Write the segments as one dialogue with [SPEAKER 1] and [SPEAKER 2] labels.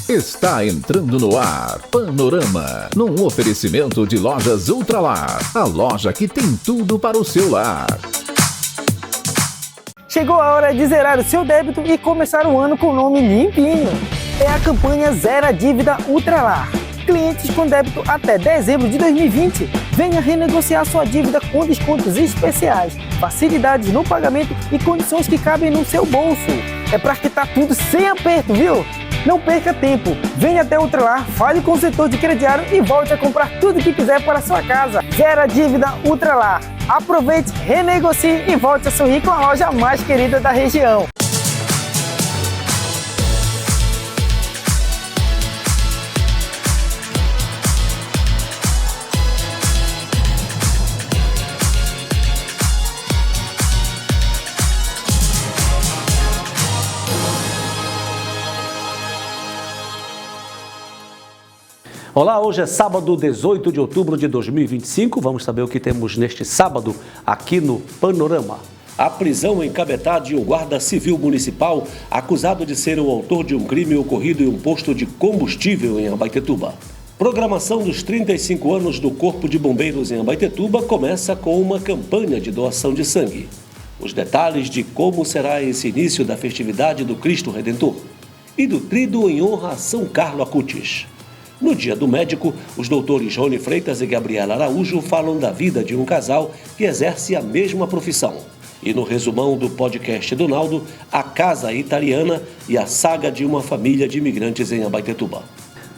[SPEAKER 1] Está entrando no ar Panorama, num oferecimento de Lojas Ultralar, a loja que tem tudo para o seu lar.
[SPEAKER 2] Chegou a hora de zerar o seu débito e começar o ano com o nome limpinho. É a campanha Zera Dívida Ultralar. Clientes com débito até dezembro de 2020, venha renegociar sua dívida com descontos especiais, facilidades no pagamento e condições que cabem no seu bolso. É para quitar tudo sem aperto, viu? Não perca tempo, venha até Ultralar, fale com o setor de crediário e volte a comprar tudo que quiser para a sua casa. Zera Dívida Ultralar. Aproveite, renegocie e volte a sorrir com a loja mais querida da região.
[SPEAKER 3] Olá, hoje é sábado, 18 de outubro de 2025. Vamos saber o que temos neste sábado aqui no Panorama. A prisão em Cametá de um guarda civil municipal acusado de ser o autor de um crime ocorrido em um posto de combustível em Abaetetuba. Programação dos 35 anos do Corpo de Bombeiros em Abaetetuba começa com uma campanha de doação de sangue. Os detalhes de como será esse início da festividade do Cristo Redentor e do Tríduo em honra a São Carlo Acutis. No Dia do Médico, os doutores Rony Freitas e Gabriela Araújo falam da vida de um casal que exerce a mesma profissão. E no resumão do podcast do Naldo, a Casa Italiana e a saga de uma família de imigrantes em Abaetetuba.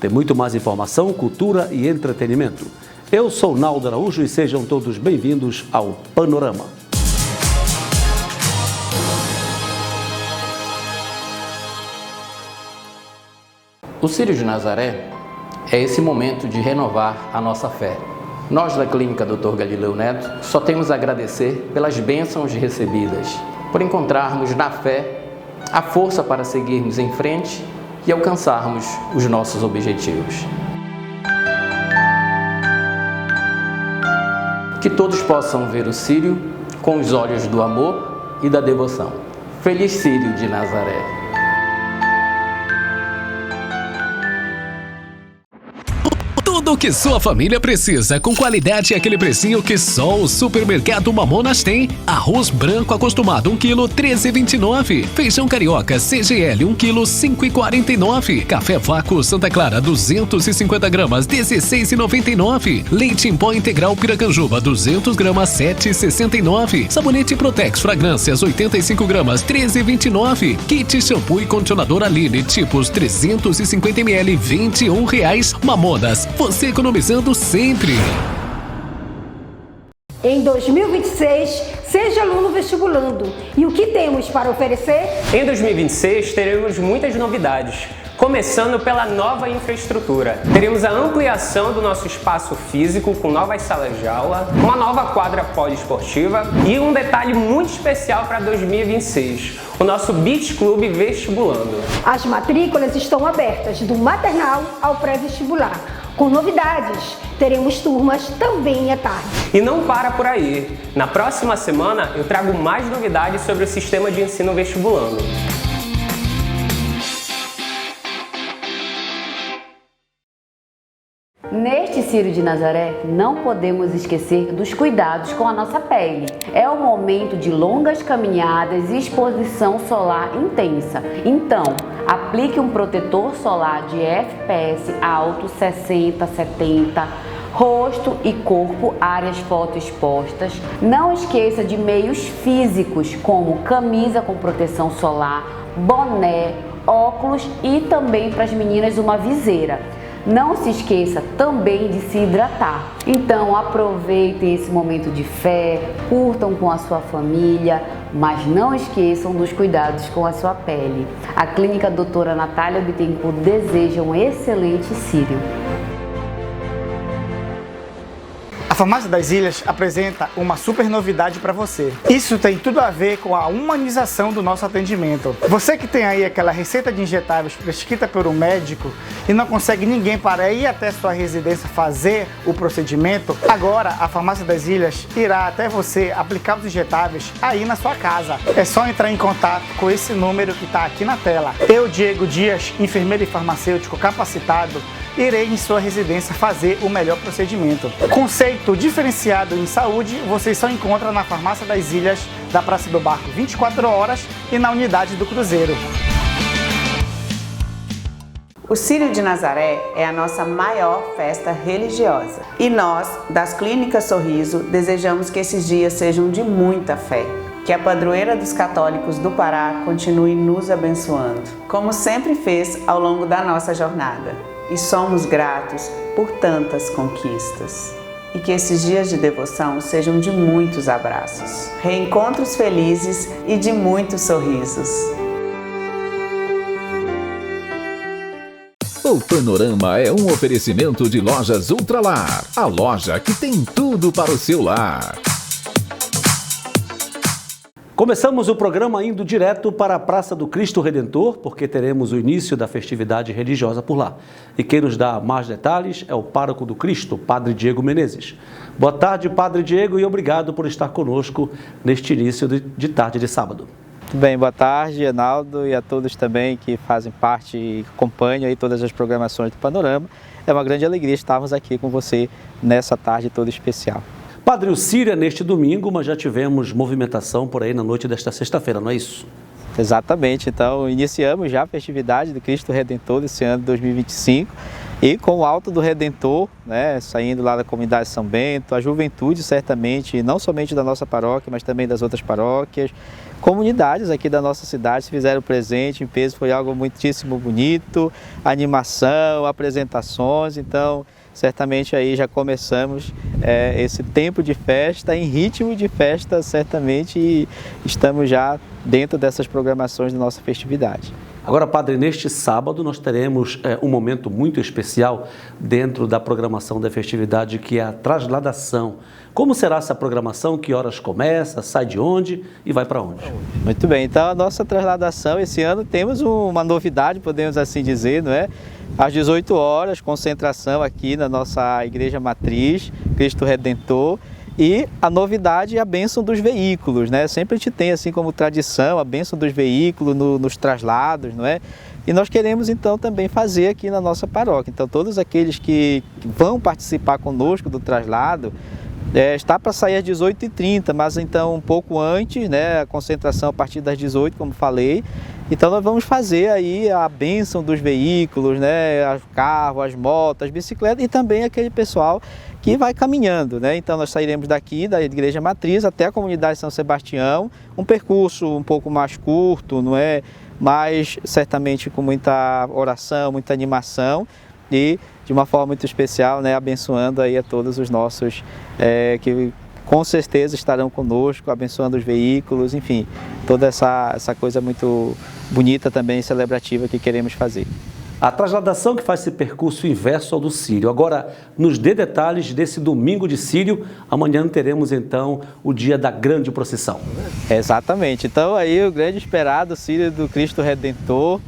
[SPEAKER 3] Tem muito mais informação, cultura e entretenimento. Eu sou Naldo Araújo e sejam todos bem-vindos ao Panorama.
[SPEAKER 4] O Círio de Nazaré é esse momento de renovar a nossa fé. Nós da Clínica Dr. Galileu Neto só temos a agradecer pelas bênçãos recebidas, por encontrarmos na fé a força para seguirmos em frente e alcançarmos os nossos objetivos. Que todos possam ver o Círio com os olhos do amor e da devoção. Feliz Círio de Nazaré!
[SPEAKER 5] Tudo o que sua família precisa, com qualidade e aquele precinho que só o Supermercado Mamonas tem. Arroz branco acostumado 1 kg 13,29. Feijão carioca CGL 1 kg 5,49. Café Vácuo Santa Clara 250 gramas 16,99. Leite em pó integral Piracanjuba 200 gramas 7,69. Sabonete Protex Fragrâncias 85 gramas 13,29. Kit shampoo e condicionador Aline tipos 350 ml R$21. Mamonas, você economizando sempre.
[SPEAKER 6] Em 2026, seja aluno vestibulando. E o que temos para oferecer?
[SPEAKER 7] Em 2026, teremos muitas novidades. Começando pela nova infraestrutura. Teremos a ampliação do nosso espaço físico com novas salas de aula, uma nova quadra poliesportiva e um detalhe muito especial para 2026, o nosso Beach Club Vestibulando.
[SPEAKER 6] As matrículas estão abertas do maternal ao pré-vestibular. Com novidades, teremos turmas também à tarde.
[SPEAKER 7] E não para por aí. Na próxima semana eu trago mais novidades sobre o sistema de ensino vestibulando.
[SPEAKER 8] Neste Círio de Nazaré, não podemos esquecer dos cuidados com a nossa pele. É o momento de longas caminhadas e exposição solar intensa. Então, aplique um protetor solar de FPS alto 60, 70, rosto e corpo, áreas fotoexpostas. Não esqueça de meios físicos como camisa com proteção solar, boné, óculos e também para as meninas uma viseira. Não se esqueça também de se hidratar. Então aproveitem esse momento de fé, curtam com a sua família, mas não esqueçam dos cuidados com a sua pele. A Clínica Doutora Natália Bittencourt deseja um excelente Círio.
[SPEAKER 9] A Farmácia das Ilhas apresenta uma super novidade para você. Isso tem tudo a ver com a humanização do nosso atendimento. Você que tem aí aquela receita de injetáveis prescrita por um médico e não consegue ninguém para ir até sua residência fazer o procedimento, agora a Farmácia das Ilhas irá até você aplicar os injetáveis aí na sua casa. É só entrar em contato com esse número que está aqui na tela. Eu, Diego Dias, enfermeiro e farmacêutico capacitado, irei em sua residência fazer o melhor procedimento. Conceito diferenciado em saúde você só encontra na Farmácia das Ilhas, da Praça do Barco 24 horas e na unidade do Cruzeiro.
[SPEAKER 10] O Círio de Nazaré é a nossa maior festa religiosa e nós, das Clínicas Sorriso, desejamos que esses dias sejam de muita fé. Que a padroeira dos católicos do Pará continue nos abençoando, como sempre fez ao longo da nossa jornada. E somos gratos por tantas conquistas. E que esses dias de devoção sejam de muitos abraços, reencontros felizes e de muitos sorrisos.
[SPEAKER 1] O Panorama é um oferecimento de Lojas Ultralar, a loja que tem tudo para o seu lar.
[SPEAKER 3] Começamos o programa indo direto para a Praça do Cristo Redentor, porque teremos o início da festividade religiosa por lá. E quem nos dá mais detalhes é o pároco do Cristo, Padre Diego Menezes. Boa tarde, Padre Diego, e obrigado por estar conosco neste início de tarde de sábado.
[SPEAKER 11] Muito bem, boa tarde, Arnaldo, e a todos também que fazem parte e acompanham aí todas as programações do Panorama. É uma grande alegria estarmos aqui com você nessa tarde toda especial.
[SPEAKER 3] Padre, o Círio é neste domingo, mas já tivemos movimentação por aí na noite desta sexta-feira, não é isso?
[SPEAKER 11] Exatamente, então iniciamos já a festividade do Cristo Redentor desse ano de 2025 e com o Alto do Redentor, né, saindo lá da comunidade São Bento, a juventude certamente, não somente da nossa paróquia, mas também das outras paróquias, comunidades aqui da nossa cidade se fizeram presente em peso, foi algo muitíssimo bonito, animação, apresentações, então certamente aí já começamos esse tempo de festa, em ritmo de festa certamente, e estamos já dentro dessas programações da nossa festividade.
[SPEAKER 3] Agora, Padre, neste sábado nós teremos um momento muito especial dentro da programação da festividade, que é a trasladação. Como será essa programação? Que horas começa? Sai de onde e vai para onde?
[SPEAKER 11] Muito bem, então a nossa trasladação esse ano temos uma novidade, podemos assim dizer, não é? Às 18 horas, concentração aqui na nossa Igreja Matriz, Cristo Redentor, e a novidade é a bênção dos veículos, né? Sempre a gente tem assim como tradição a bênção dos veículos nos traslados, não é? E nós queremos então também fazer aqui na nossa paróquia. Então todos aqueles que vão participar conosco do traslado, está para sair às 18h30, mas então um pouco antes, né, a concentração a partir das 18h, como falei. Então nós vamos fazer aí a bênção dos veículos, né, os carros, as motos, as bicicletas e também aquele pessoal que vai caminhando, né? Então nós sairemos daqui da Igreja Matriz até a comunidade São Sebastião, um percurso um pouco mais curto, não é? Mas certamente com muita oração, muita animação e de uma forma muito especial, né, abençoando aí a todos os nossos que com certeza estarão conosco, abençoando os veículos, enfim, toda essa coisa muito bonita também, celebrativa que queremos fazer.
[SPEAKER 3] A trasladação que faz esse percurso inverso ao do Círio. Agora, nos dê detalhes desse domingo de Círio. Amanhã teremos então o dia da grande procissão.
[SPEAKER 11] Exatamente. Então aí o grande esperado Círio do Cristo Redentor,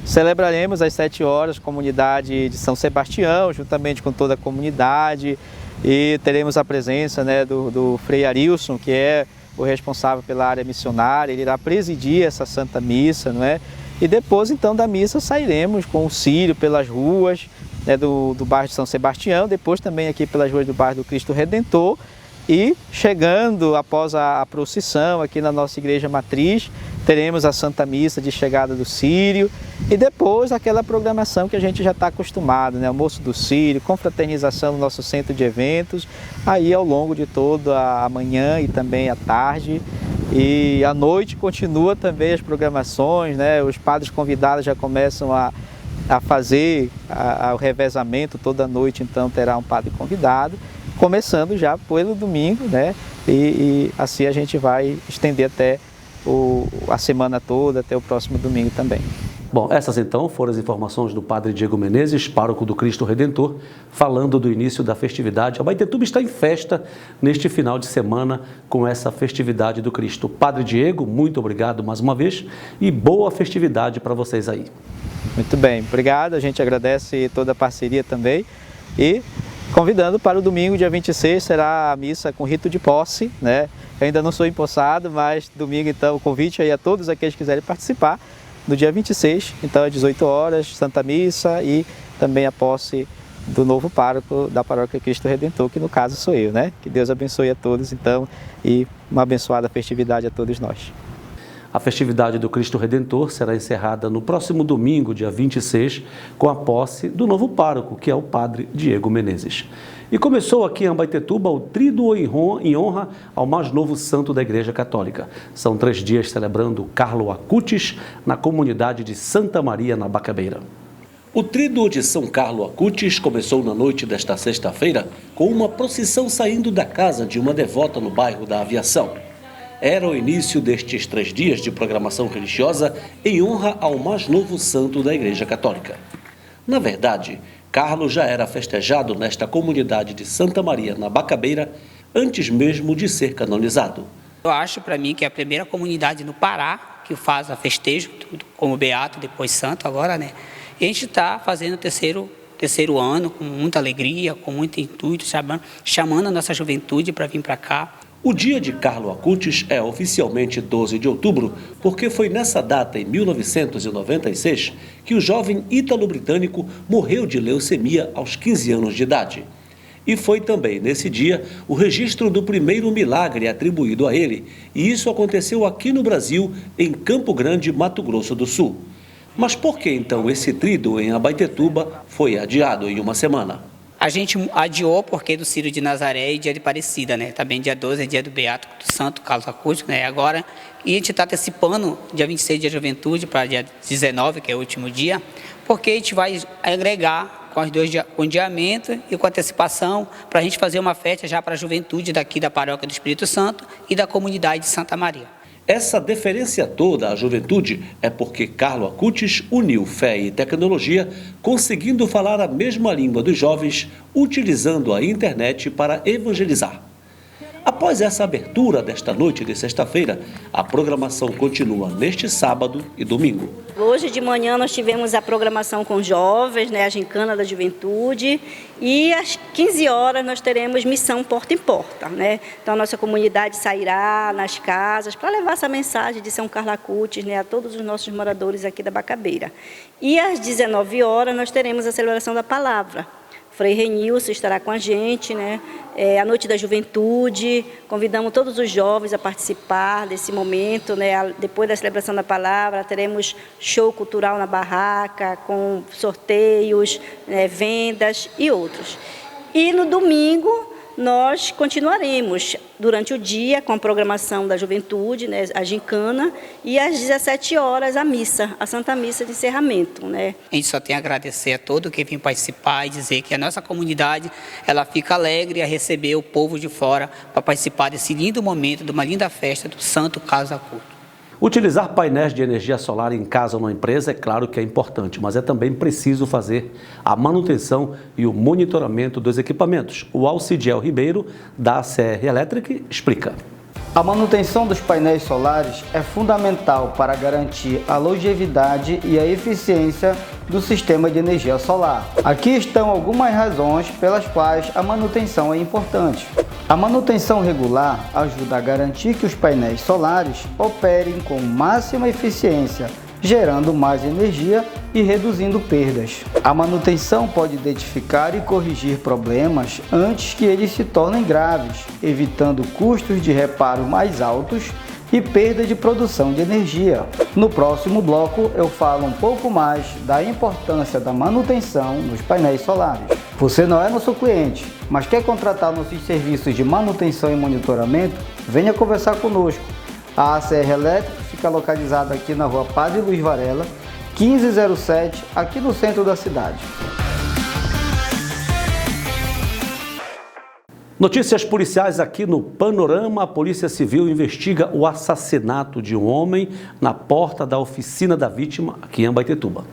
[SPEAKER 11] celebraremos às 7 horas comunidade de São Sebastião, juntamente com toda a comunidade, e teremos a presença, né, do Frei Arilson, que é o responsável pela área missionária. Ele irá presidir essa Santa Missa, não é? E depois, então, da missa sairemos com o Círio pelas ruas, né, do bairro de São Sebastião, depois também aqui pelas ruas do bairro do Cristo Redentor, e chegando após a procissão aqui na nossa Igreja Matriz, teremos a Santa Missa de chegada do Círio e depois aquela programação que a gente já está acostumado, né? Almoço do Círio, confraternização no nosso centro de eventos, aí ao longo de toda a manhã e também à tarde. E à noite continua também as programações, né? Os padres convidados já começam a fazer o revezamento, toda noite então terá um padre convidado, começando já pelo domingo, né? E assim a gente vai estender até a semana toda, até o próximo domingo também.
[SPEAKER 3] Bom, essas então foram as informações do Padre Diego Menezes, pároco do Cristo Redentor, falando do início da festividade. Abaetetuba está em festa neste final de semana com essa festividade do Cristo. Padre Diego, muito obrigado mais uma vez e boa festividade para vocês aí.
[SPEAKER 11] Muito bem, obrigado. A gente agradece toda a parceria também e convidando para o domingo, dia 26, será a missa com rito de posse, né? Eu ainda não sou empossado, mas domingo então o convite aí a todos aqueles que quiserem participar. No dia 26, então às 18 horas, Santa Missa e também a posse do novo pároco da Paróquia Cristo Redentor, que no caso sou eu, né? Que Deus abençoe a todos então e uma abençoada festividade a todos nós.
[SPEAKER 3] A festividade do Cristo Redentor será encerrada no próximo domingo, dia 26, com a posse do novo pároco, que é o Padre Diego Menezes. E começou aqui em Abaetetuba o Tríduo em honra ao mais novo santo da Igreja Católica. São 3 dias celebrando Carlo Acutis na comunidade de Santa Maria, na Bacabeira. O Tríduo de São Carlo Acutis começou na noite desta sexta-feira com uma procissão saindo da casa de uma devota no bairro da Aviação. Era o início destes 3 dias de programação religiosa em honra ao mais novo santo da Igreja Católica. Na verdade, Carlos já era festejado nesta comunidade de Santa Maria, na Bacabeira, antes mesmo de ser canonizado.
[SPEAKER 12] Eu acho, para mim, que é a primeira comunidade no Pará que faz a festejo, como beato, depois santo agora, né? E a gente está fazendo o terceiro ano com muita alegria, com muito intuito, chamando a nossa juventude para vir para cá.
[SPEAKER 3] O dia de Carlo Acutis é oficialmente 12 de outubro, porque foi nessa data, em 1996, que o jovem ítalo-britânico morreu de leucemia aos 15 anos de idade. E foi também nesse dia o registro do primeiro milagre atribuído a ele, e isso aconteceu aqui no Brasil, em Campo Grande, Mato Grosso do Sul. Mas por que então esse tríduo em Abaetetuba foi adiado em uma semana?
[SPEAKER 12] A gente adiou porque do Círio de Nazaré e dia de Aparecida, né? Também dia 12 é dia do Beato do Santo Carlos Acutis, né? Agora, e a gente está antecipando dia 26, dia de Juventude, para dia 19, que é o último dia, porque a gente vai agregar com os 2 dias, com adiamento e com antecipação, para a gente fazer uma festa já para a juventude daqui da Paróquia do Espírito Santo e da comunidade de Santa Maria.
[SPEAKER 3] Essa deferência toda à juventude é porque Carlo Acutis uniu fé e tecnologia, conseguindo falar a mesma língua dos jovens, utilizando a internet para evangelizar. Após essa abertura desta noite de sexta-feira, a programação continua neste sábado e domingo.
[SPEAKER 13] Hoje de manhã nós tivemos a programação com jovens, né, a gincana da juventude, e às 15 horas nós teremos missão porta em porta, né? Então a nossa comunidade sairá nas casas para levar essa mensagem de São Carlo Acutis, né, a todos os nossos moradores aqui da Bacabeira. E às 19 horas nós teremos a celebração da palavra. Frei Renilson estará com a gente, né? A Noite da Juventude, convidamos todos os jovens a participar desse momento, né? Depois da celebração da palavra, teremos show cultural na barraca, com sorteios, né, vendas e outros. E no domingo, nós continuaremos durante o dia com a programação da juventude, né, a gincana, e às 17 horas a missa, a Santa Missa de encerramento, né?
[SPEAKER 12] A gente só tem a agradecer a todo que vem participar e dizer que a nossa comunidade ela fica alegre a receber o povo de fora para participar desse lindo momento, de uma linda festa do Santo Carlos Acutis.
[SPEAKER 3] Utilizar painéis de energia solar em casa ou na empresa é claro que é importante, mas é também preciso fazer a manutenção e o monitoramento dos equipamentos. O Alcidiel Ribeiro, da ACR Electric, explica.
[SPEAKER 14] A manutenção dos painéis solares é fundamental para garantir a longevidade e a eficiência do sistema de energia solar. Aqui estão algumas razões pelas quais a manutenção é importante. A manutenção regular ajuda a garantir que os painéis solares operem com máxima eficiência, gerando mais energia e reduzindo perdas. A manutenção pode identificar e corrigir problemas antes que eles se tornem graves, evitando custos de reparo mais altos e perda de produção de energia. No próximo bloco eu falo um pouco mais da importância da manutenção nos painéis solares. Você não é nosso cliente, mas quer contratar nossos serviços de manutenção e monitoramento? Venha conversar conosco. A ACR Elétrica fica localizada aqui na rua Padre Luiz Varela, 1507, aqui no centro da cidade.
[SPEAKER 3] Notícias policiais aqui no Panorama. A Polícia Civil investiga o assassinato de um homem na porta da oficina da vítima aqui em Abaetetuba.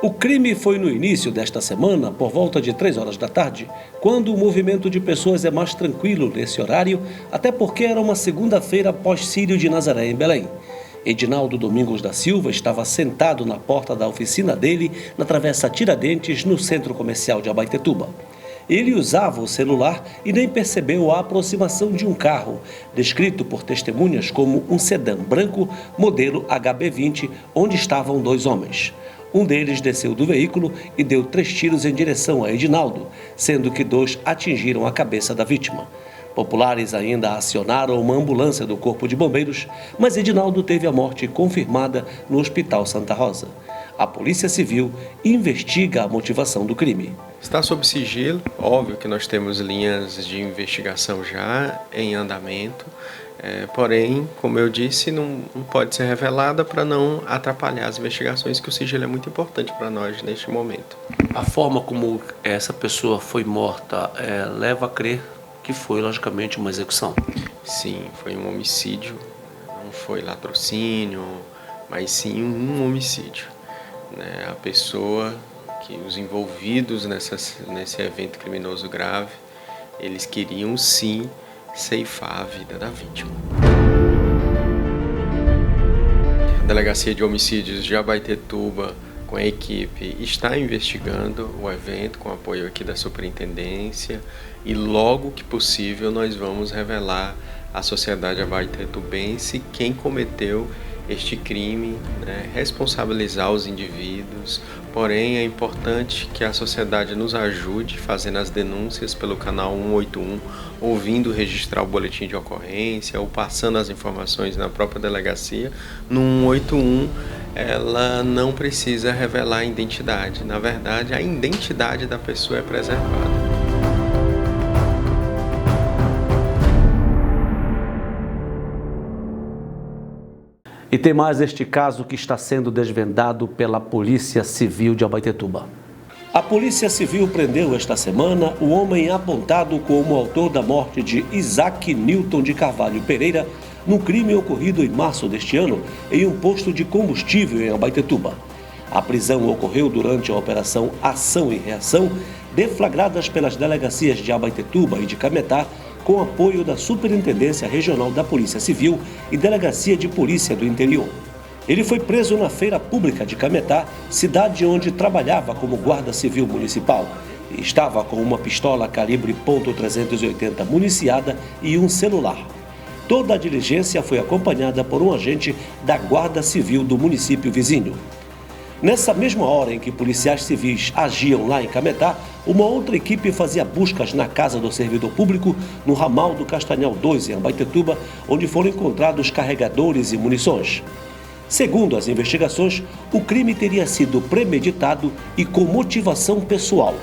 [SPEAKER 3] O crime foi no início desta semana, por volta de 3 horas da tarde, quando o movimento de pessoas é mais tranquilo nesse horário, até porque era uma segunda-feira após Círio de Nazaré, em Belém. Edinaldo Domingos da Silva estava sentado na porta da oficina dele, na Travessa Tiradentes, no centro comercial de Abaetetuba. Ele usava o celular e nem percebeu a aproximação de um carro, descrito por testemunhas como um sedã branco, modelo HB20, onde estavam 2 homens. Um deles desceu do veículo e deu 3 tiros em direção a Edinaldo, sendo que 2 atingiram a cabeça da vítima. Populares ainda acionaram uma ambulância do Corpo de Bombeiros, mas Edinaldo teve a morte confirmada no Hospital Santa Rosa. A Polícia Civil investiga a motivação do crime.
[SPEAKER 15] Está sob sigilo, óbvio que nós temos linhas de investigação já em andamento, porém, como eu disse, não pode ser revelada para não atrapalhar as investigações, que o sigilo é muito importante para nós neste momento.
[SPEAKER 3] A forma como essa pessoa foi morta leva a crer que foi, logicamente, uma execução?
[SPEAKER 15] Sim, foi um homicídio, não foi latrocínio, mas sim um homicídio. A pessoa, os envolvidos nesse evento criminoso grave, eles queriam sim ceifar a vida da vítima. A Delegacia de Homicídios de Abaetetuba, com a equipe, está investigando o evento com apoio aqui da Superintendência e logo que possível nós vamos revelar à sociedade abaetetubense quem cometeu este crime, responsabilizar os indivíduos. Porém, é importante que a sociedade nos ajude fazendo as denúncias pelo canal 181, ouvindo registrar o boletim de ocorrência ou passando as informações na própria delegacia. No 181, ela não precisa revelar a identidade. Na verdade, a identidade da pessoa é preservada.
[SPEAKER 3] E tem mais este caso que está sendo desvendado pela Polícia Civil de Abaetetuba. A Polícia Civil prendeu esta semana o homem apontado como autor da morte de Isaac Newton de Carvalho Pereira, num crime ocorrido em março deste ano em um posto de combustível em Abaetetuba. A prisão ocorreu durante a Operação Ação e Reação, deflagradas pelas delegacias de Abaetetuba e de Cametá, com apoio da Superintendência Regional da Polícia Civil e Delegacia de Polícia do Interior. Ele foi preso na Feira Pública de Cametá, cidade onde trabalhava como guarda civil municipal, e estava com uma pistola calibre .380 municiada e um celular. Toda a diligência foi acompanhada por um agente da Guarda Civil do município vizinho. Nessa mesma hora em que policiais civis agiam lá em Cametá, uma outra equipe fazia buscas na casa do servidor público, no ramal do Castanhal 2, em Abaetetuba, onde foram encontrados carregadores e munições. Segundo as investigações, o crime teria sido premeditado e com motivação pessoal.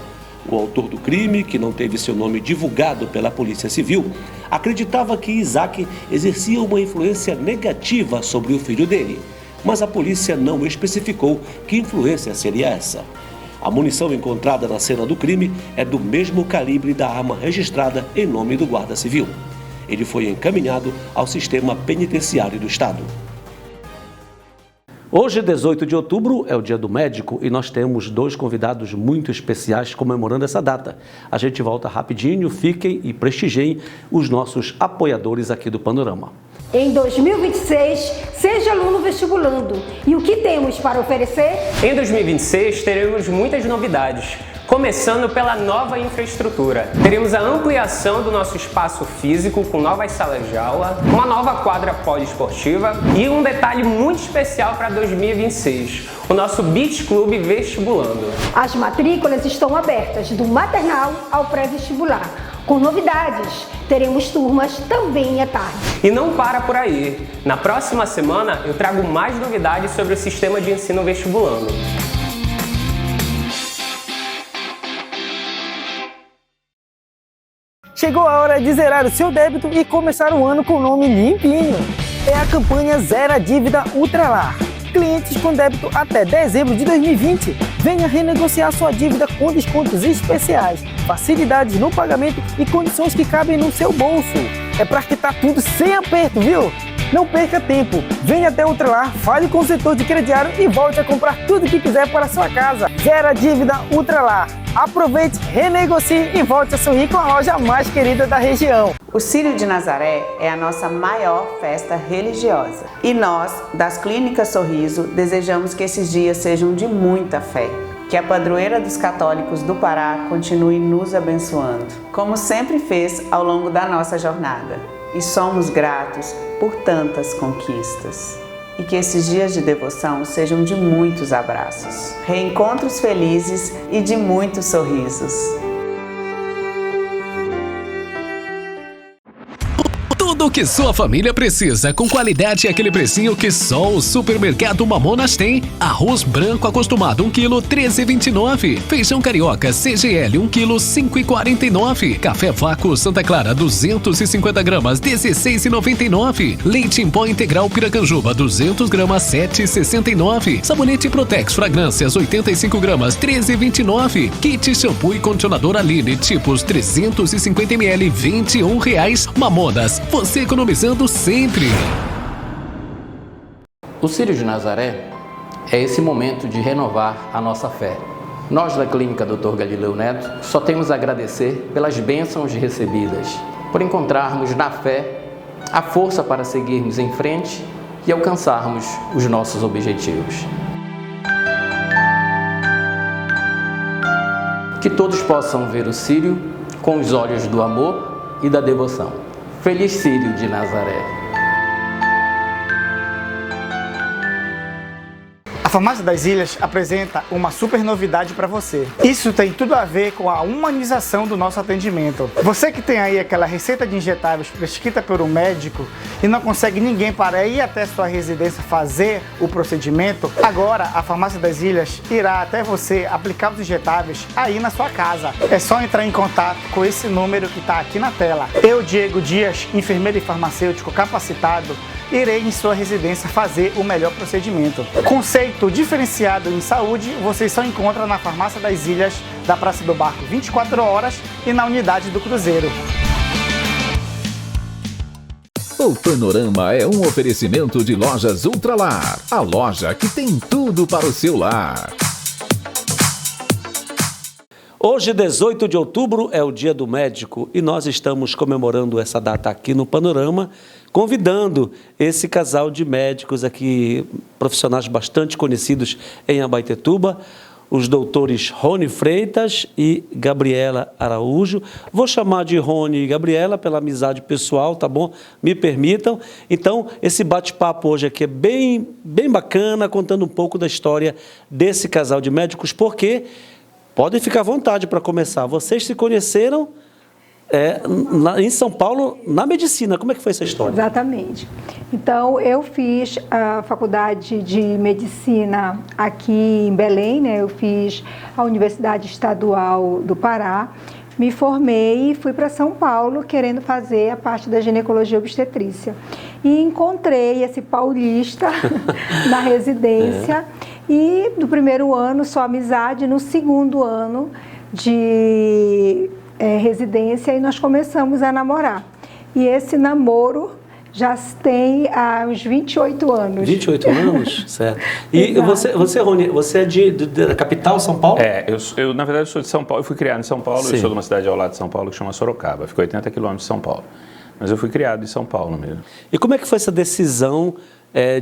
[SPEAKER 3] O autor do crime, que não teve seu nome divulgado pela Polícia Civil, acreditava que Isaac exercia uma influência negativa sobre o filho dele, mas a polícia não especificou que influência seria essa. A munição encontrada na cena do crime é do mesmo calibre da arma registrada em nome do guarda civil. Ele foi encaminhado ao sistema penitenciário do estado. Hoje, 18 de outubro, é o Dia do Médico e nós temos 2 convidados muito especiais comemorando essa data. A gente volta rapidinho, fiquem e prestigiem os nossos apoiadores aqui do Panorama.
[SPEAKER 6] Em 2026, seja aluno vestibulando. E o que temos para oferecer?
[SPEAKER 7] Em 2026, teremos muitas novidades, começando pela nova infraestrutura. Teremos a ampliação do nosso espaço físico com novas salas de aula, uma nova quadra poliesportiva e um detalhe muito especial para 2026, o nosso Beach Club Vestibulando.
[SPEAKER 6] As matrículas estão abertas do maternal ao pré-vestibular. Com novidades, teremos turmas também à tarde.
[SPEAKER 7] E não para por aí. Na próxima semana eu trago mais novidades sobre o sistema de ensino vestibulando.
[SPEAKER 2] Chegou a hora de zerar o seu débito e começar o ano com o nome limpinho. É a campanha Zera Dívida Ultralar. clientes com débito até dezembro de 2020. Venha renegociar sua dívida com descontos especiais, facilidades no pagamento e condições que cabem no seu bolso. É para quitar tudo sem aperto, viu? Não perca tempo. Venha até Ultralar, fale com o setor de crediário e volte a comprar tudo o que quiser para a sua casa. Zero a dívida Ultralar. Aproveite, renegocie e volte a sorrir com a loja mais querida da região.
[SPEAKER 10] O Círio de Nazaré é a nossa maior festa religiosa. E nós, das Clínicas Sorriso, desejamos que esses dias sejam de muita fé. Que a padroeira dos católicos do Pará continue nos abençoando, como sempre fez ao longo da nossa jornada. E somos gratos por tantas conquistas. E que esses dias de devoção sejam de muitos abraços, reencontros felizes e de muitos sorrisos.
[SPEAKER 5] Tudo o que sua família precisa, com qualidade e aquele precinho que só o Supermercado Mamonas tem. Arroz branco acostumado 1 kg 13,29. Feijão carioca CGL 1 kg 5,49. Café Vácuo Santa Clara 250 gramas 16,99. Leite em pó integral Piracanjuba 200 gramas 7,69. Sabonete Protex Fragrâncias 85 gramas 13,29. Kit shampoo e condicionador Aline tipos 350 ml R$ 21. Mamonas, você economizando sempre.
[SPEAKER 4] O Círio de Nazaré é esse momento de renovar a nossa fé. Nós da Clínica Dr. Galileu Neto só temos a agradecer pelas bênçãos recebidas, por encontrarmos na fé a força para seguirmos em frente e alcançarmos os nossos objetivos. Que todos possam ver o Círio com os olhos do amor e da devoção. Feliz Círio de Nazaré!
[SPEAKER 9] A Farmácia das Ilhas apresenta uma super novidade para você. Isso tem tudo a ver com a humanização do nosso atendimento. Você que tem aí aquela receita de injetáveis prescrita por um médico e não consegue ninguém para ir até sua residência fazer o procedimento, agora a Farmácia das Ilhas irá até você aplicar os injetáveis aí na sua casa. É só entrar em contato com esse número que está aqui na tela. Eu, Diego Dias, enfermeiro e farmacêutico capacitado, irei em sua residência fazer o melhor procedimento. Conceito diferenciado em saúde, você só encontra na Farmácia das Ilhas, da Praça do Barco 24 horas e na unidade do Cruzeiro.
[SPEAKER 1] O Panorama é um oferecimento de Lojas Ultralar, a loja que tem tudo para o seu lar.
[SPEAKER 3] Hoje, 18 de outubro, é o Dia do Médico e nós estamos comemorando essa data aqui no Panorama, convidando esse casal de médicos aqui, profissionais bastante conhecidos em Abaetetuba, os doutores Rony Freitas e Gabriela Araújo. Vou chamar de Rony e Gabriela pela amizade pessoal, tá bom? Me permitam. Então, esse bate-papo hoje aqui é bem bacana, contando um pouco da história desse casal de médicos, porque podem ficar à vontade para começar. Vocês se conheceram em São Paulo, na medicina. Como é que foi essa história?
[SPEAKER 16] Exatamente. Então, eu fiz a faculdade de medicina aqui em Belém, né? Eu fiz a Universidade Estadual do Pará, me formei e fui para São Paulo querendo fazer a parte da ginecologia obstetrícia. E encontrei esse paulista na residência e no primeiro ano só amizade, no segundo ano de residência e nós começamos a namorar. E esse namoro já tem uns 28 anos.
[SPEAKER 3] 28 anos? Certo. E você, Rony, você é da capital, São Paulo?
[SPEAKER 17] Eu na verdade sou de São Paulo, eu fui criado em São Paulo. Sim. Eu sou de uma cidade ao lado de São Paulo que chama Sorocaba, fica 80 quilômetros de São Paulo. Mas eu fui criado em São Paulo mesmo.
[SPEAKER 3] E como é que foi essa decisão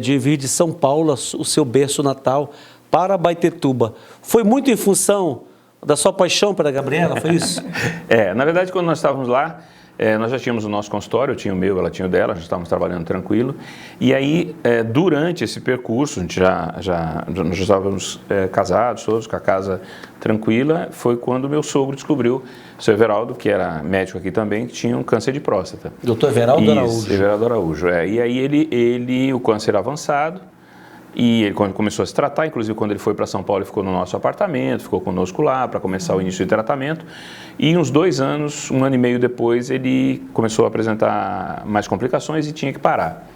[SPEAKER 3] de vir de São Paulo, o seu berço natal, para Abaetetuba? Foi muito em função da sua paixão pela Gabriela, foi isso?
[SPEAKER 17] Na verdade, quando nós estávamos lá, nós já tínhamos o nosso consultório, eu tinha o meu, ela tinha o dela, já estávamos trabalhando tranquilo. E aí, durante esse percurso, a gente nós já estávamos casados, todos, com a casa tranquila, foi quando meu sogro descobriu, o seu Everaldo, que era médico aqui também, que tinha um câncer de próstata.
[SPEAKER 3] Doutor Everaldo Araújo.
[SPEAKER 17] Everaldo Araújo, E aí o câncer avançado, e ele começou a se tratar, inclusive quando ele foi para São Paulo, ele ficou no nosso apartamento, ficou conosco lá para começar o início de tratamento. E uns 2 anos, 1 ano e meio depois, ele começou a apresentar mais complicações e tinha que parar.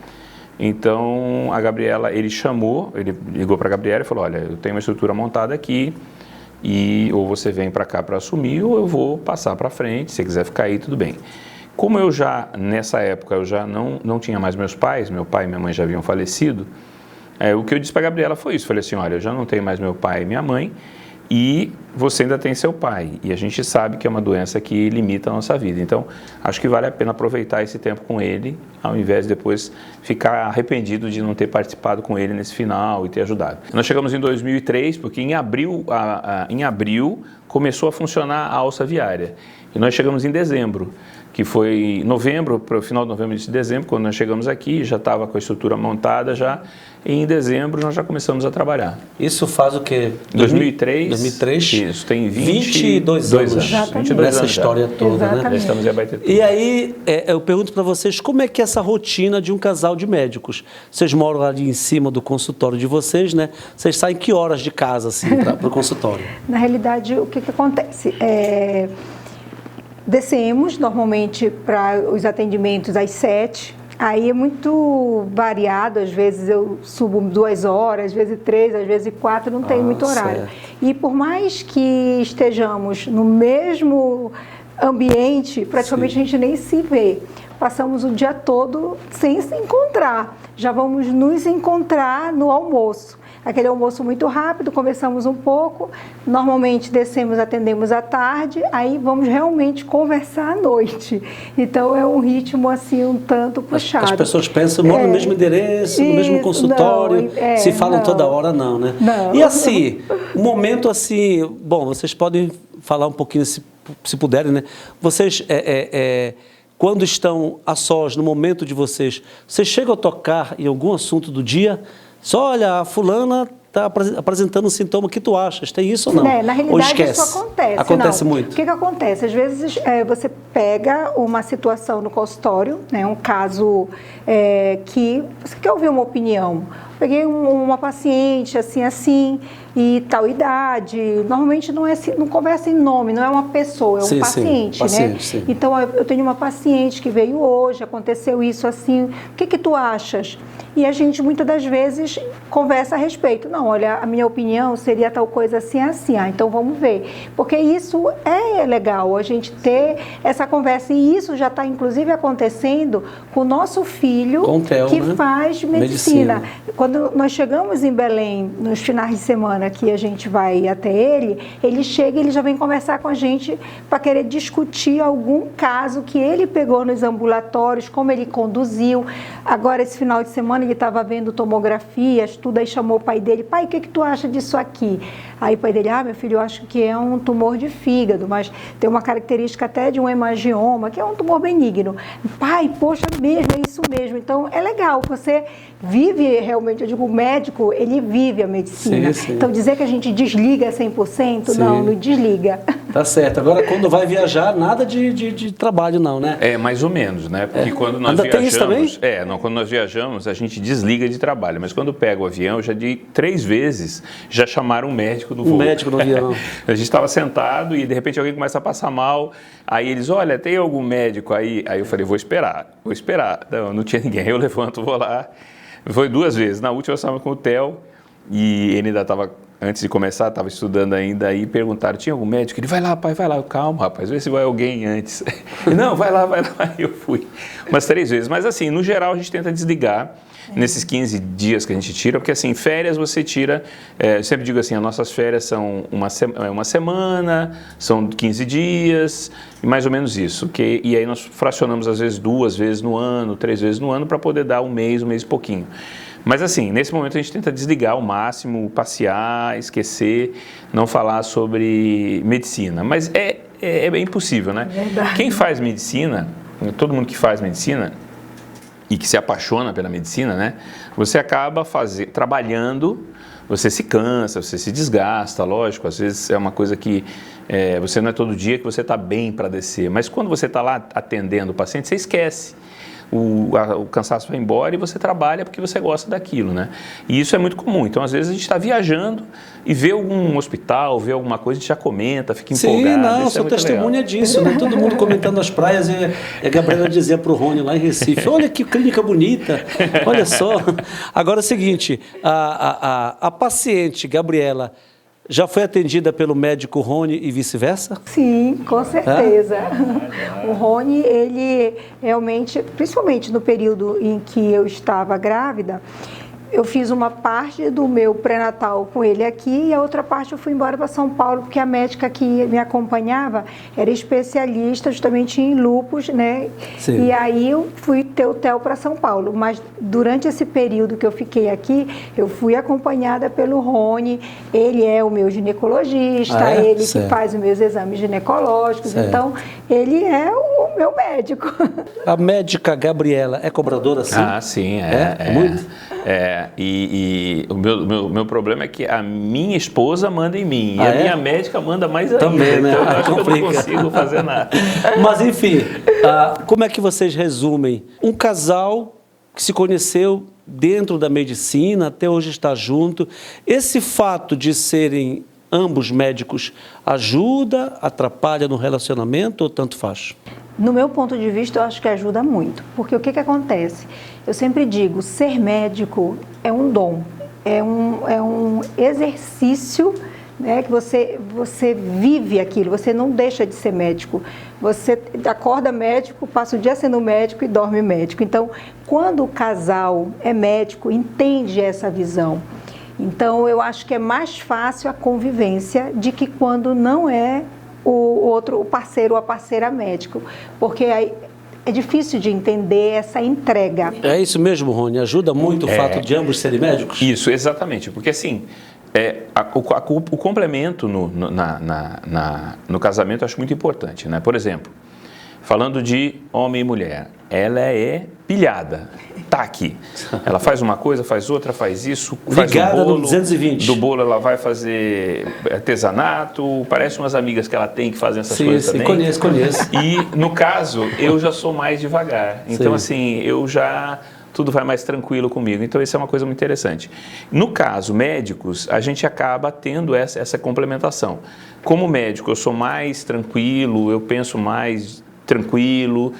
[SPEAKER 17] Então, a Gabriela, ele ligou para a Gabriela e falou, olha, eu tenho uma estrutura montada aqui, e ou você vem para cá para assumir, ou eu vou passar para frente, se você quiser ficar aí, tudo bem. Como eu já, nessa época, eu já não tinha mais meus pais, meu pai e minha mãe já haviam falecido, o que eu disse para a Gabriela foi isso, falei assim, olha, eu já não tenho mais meu pai e minha mãe, e você ainda tem seu pai, e a gente sabe que é uma doença que limita a nossa vida, então acho que vale a pena aproveitar esse tempo com ele, ao invés de depois ficar arrependido de não ter participado com ele nesse final e ter ajudado. Nós chegamos em 2003, porque em abril começou a funcionar a alça viária, e nós chegamos em dezembro, que foi novembro, para o final de novembro e de dezembro, quando nós chegamos aqui, já estava com a estrutura montada já, e em dezembro nós já começamos a trabalhar.
[SPEAKER 3] Isso faz o quê?
[SPEAKER 17] 2003?
[SPEAKER 3] 2003?
[SPEAKER 17] Isso, tem
[SPEAKER 3] 22 anos.
[SPEAKER 17] 22
[SPEAKER 3] nessa
[SPEAKER 17] anos
[SPEAKER 3] história
[SPEAKER 17] já.
[SPEAKER 3] toda,
[SPEAKER 17] Exatamente.
[SPEAKER 3] né?
[SPEAKER 17] Já estamos em Abaetetuba.
[SPEAKER 3] E aí, eu pergunto para vocês, como é que é essa rotina de um casal de médicos? Vocês moram ali em cima do consultório de vocês, né? Vocês saem que horas de casa, assim, para o consultório?
[SPEAKER 16] Na realidade, o que acontece? Descemos normalmente para os atendimentos às 7h, aí é muito variado, às vezes eu subo 2 horas, às vezes 3, às vezes 4, não tem muito horário.
[SPEAKER 3] Certo.
[SPEAKER 16] E por mais que estejamos no mesmo ambiente, praticamente a gente nem se vê. Passamos o dia todo sem se encontrar, já vamos nos encontrar no almoço. Aquele almoço muito rápido, conversamos um pouco, normalmente descemos, atendemos à tarde, aí vamos realmente conversar à noite. Então é um ritmo assim um tanto puxado.
[SPEAKER 3] As pessoas pensam, moram no mesmo endereço, no mesmo consultório, se falam toda hora, não, né?
[SPEAKER 16] Não.
[SPEAKER 3] E assim, um momento assim, bom, vocês podem falar um pouquinho, se puderem, né? Vocês, quando estão a sós, no momento de vocês chegam a tocar em algum assunto do dia? Só, olha, a fulana está apresentando um sintoma, o que tu achas? Tem isso ou não?
[SPEAKER 16] Na realidade,
[SPEAKER 3] ou esquece?
[SPEAKER 16] isso acontece.
[SPEAKER 3] Acontece
[SPEAKER 16] não.
[SPEAKER 3] muito?
[SPEAKER 16] O que acontece? Às vezes você pega uma situação no consultório, né, um caso que você quer ouvir uma opinião. Peguei uma paciente assim, e tal idade. Normalmente não conversa em nome, não é uma pessoa, é um paciente, né? Sim. Então, eu tenho uma paciente que veio hoje, aconteceu isso assim, o que tu achas? E a gente, muitas das vezes, conversa a respeito. Não, olha, a minha opinião seria tal coisa assim. Então vamos ver. Porque isso é legal, a gente ter essa conversa. E isso já está, inclusive, acontecendo com o nosso filho, que faz medicina. Quando nós chegamos em Belém, nos finais de semana que a gente vai até ele chega e ele já vem conversar com a gente para querer discutir algum caso que ele pegou nos ambulatórios, como ele conduziu. Agora, esse final de semana, ele estava vendo tomografias, tudo, aí chamou o pai dele, pai, o que tu acha disso aqui? Aí o pai dele, meu filho, eu acho que é um tumor de fígado, mas tem uma característica até de um hemangioma, que é um tumor benigno. Pai, poxa, mesmo, é isso mesmo. Então, é legal, você vive realmente, eu digo, o médico, ele vive a medicina. Sim. Então, dizer que a gente desliga 100%, não desliga.
[SPEAKER 3] Tá certo. Agora, quando vai viajar, nada de trabalho não, né?
[SPEAKER 17] Mais ou menos, né? Porque quando nós
[SPEAKER 3] Ainda
[SPEAKER 17] viajamos...
[SPEAKER 3] tem isso também?
[SPEAKER 17] Quando nós viajamos, a gente desliga de trabalho. Mas quando pega o avião, já de 3 vezes, já chamaram um médico do voo.
[SPEAKER 3] Um médico no avião.
[SPEAKER 17] A gente estava sentado e, de repente, alguém começa a passar mal. Aí eles, olha, tem algum médico aí? Aí eu falei, vou esperar. Não tinha ninguém. Eu levanto, vou lá. Foi 2 vezes. Na última eu estava com o Theo e ele ainda estava, antes de começar, estava estudando ainda, aí perguntaram, tinha algum médico? Ele, vai lá, pai, vai lá. Calma, rapaz, vê se vai alguém antes. Não, vai lá. Aí eu fui umas 3 vezes. Mas assim, no geral, a gente tenta desligar nesses 15 dias que a gente tira, porque assim, férias você tira, eu sempre digo assim, as nossas férias são uma semana, são 15 dias, mais ou menos isso, e aí nós fracionamos às vezes 2 vezes no ano, 3 vezes no ano, para poder dar um mês e pouquinho. Mas assim, nesse momento a gente tenta desligar ao máximo, passear, esquecer, não falar sobre medicina, mas é impossível, né?
[SPEAKER 16] Verdade.
[SPEAKER 17] Quem faz medicina, todo mundo que faz medicina, e que se apaixona pela medicina, né? Você acaba trabalhando, você se cansa, você se desgasta, lógico, às vezes é uma coisa que você não é todo dia que você está bem para descer, mas quando você está lá atendendo o paciente, você esquece. o cansaço vai embora e você trabalha porque você gosta daquilo, né? E isso é muito comum. Então, às vezes, a gente está viajando e vê algum hospital, vê alguma coisa, a gente já comenta, fica empolgado.
[SPEAKER 3] Sim, não,
[SPEAKER 17] isso
[SPEAKER 3] sou testemunha disso, né? Todo mundo comentando as praias e a Gabriela dizia para o Rony lá em Recife, olha que clínica bonita, olha só. Agora é o seguinte, a paciente Gabriela já foi atendida pelo médico Rony e vice-versa?
[SPEAKER 16] Sim, com certeza. O Rony, ele realmente, principalmente no período em que eu estava grávida, eu fiz uma parte do meu pré-natal com ele aqui e a outra parte eu fui embora para São Paulo, porque a médica que me acompanhava era especialista justamente em lúpus, né? Sim. E aí eu fui ter o TEL para São Paulo. Mas durante esse período que eu fiquei aqui, eu fui acompanhada pelo Rony. Ele é o meu ginecologista, ele que faz os meus exames ginecológicos. Certo. Então, ele é o meu médico.
[SPEAKER 3] A médica Gabriela é cobradora, sim?
[SPEAKER 17] Ah, sim,
[SPEAKER 3] muito?
[SPEAKER 17] E o meu problema é que a minha esposa manda em mim e a minha médica manda mais ainda.
[SPEAKER 3] Também, né?
[SPEAKER 17] Então eu acho que eu não consigo fazer nada.
[SPEAKER 3] Mas enfim, como é que vocês resumem? Um casal que se conheceu dentro da medicina, até hoje está junto. Esse fato de serem ambos médicos ajuda, atrapalha no relacionamento ou tanto faz?
[SPEAKER 16] No meu ponto de vista, eu acho que ajuda muito, porque o que acontece? Eu sempre digo, ser médico é um dom, é um exercício, né, que você vive aquilo, você não deixa de ser médico, você acorda médico, passa o dia sendo médico e dorme médico. Então, quando o casal é médico, entende essa visão. Então, eu acho que é mais fácil a convivência de que quando não é o parceiro ou a parceira médico, porque aí é difícil de entender essa entrega.
[SPEAKER 3] É isso mesmo, Rony? Ajuda muito o fato de ambos serem médicos?
[SPEAKER 17] Isso, exatamente, porque assim, o complemento no casamento eu acho muito importante, né? Por exemplo, falando de homem e mulher, ela é pilhada, tá aqui. Ela faz uma coisa, faz outra, faz isso, faz
[SPEAKER 3] ligada
[SPEAKER 17] o bolo,
[SPEAKER 3] no 220.
[SPEAKER 17] Do bolo ela vai fazer artesanato, parece umas amigas que ela tem que fazem essas coisas também.
[SPEAKER 3] Conheço.
[SPEAKER 17] E no caso, eu já sou mais devagar. Então assim, tudo vai mais tranquilo comigo. Então, isso é uma coisa muito interessante. No caso, médicos, a gente acaba tendo essa complementação. Como médico, eu sou mais tranquilo, eu penso mais tranquilo,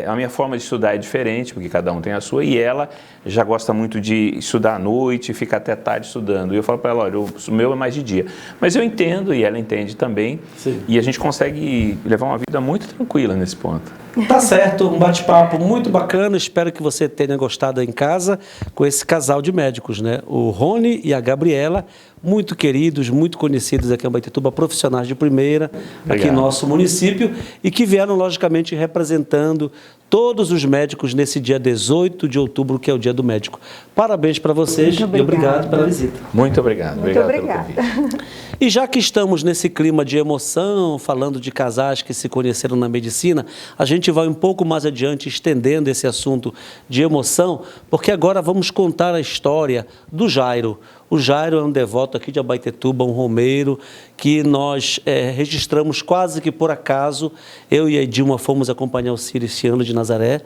[SPEAKER 17] a minha forma de estudar é diferente, porque cada um tem a sua, e ela já gosta muito de estudar à noite, fica até tarde estudando. E eu falo para ela, olha, o meu é mais de dia. Mas eu entendo, e ela entende também, e a gente consegue levar uma vida muito tranquila nesse ponto.
[SPEAKER 3] Tá certo, um bate-papo muito bacana, espero que você tenha gostado em casa com esse casal de médicos, né? O Rony e a Gabriela, muito queridos, muito conhecidos aqui em Abaetetuba, profissionais de primeira, aqui no nosso município, e que vieram, logicamente, representando todos os médicos nesse dia 18 de outubro, que é o Dia do Médico. Parabéns para vocês e obrigado pela visita.
[SPEAKER 17] Muito obrigado.
[SPEAKER 16] Muito obrigada.
[SPEAKER 3] E já que estamos nesse clima de emoção, falando de casais que se conheceram na medicina, a gente vai um pouco mais adiante estendendo esse assunto de emoção, porque agora vamos contar a história do Jairo. O Jairo é um devoto aqui de Abaetetuba, um romeiro, que nós registramos quase que por acaso. Eu e a Edilma fomos acompanhar o Círio esse ano de Nazaré,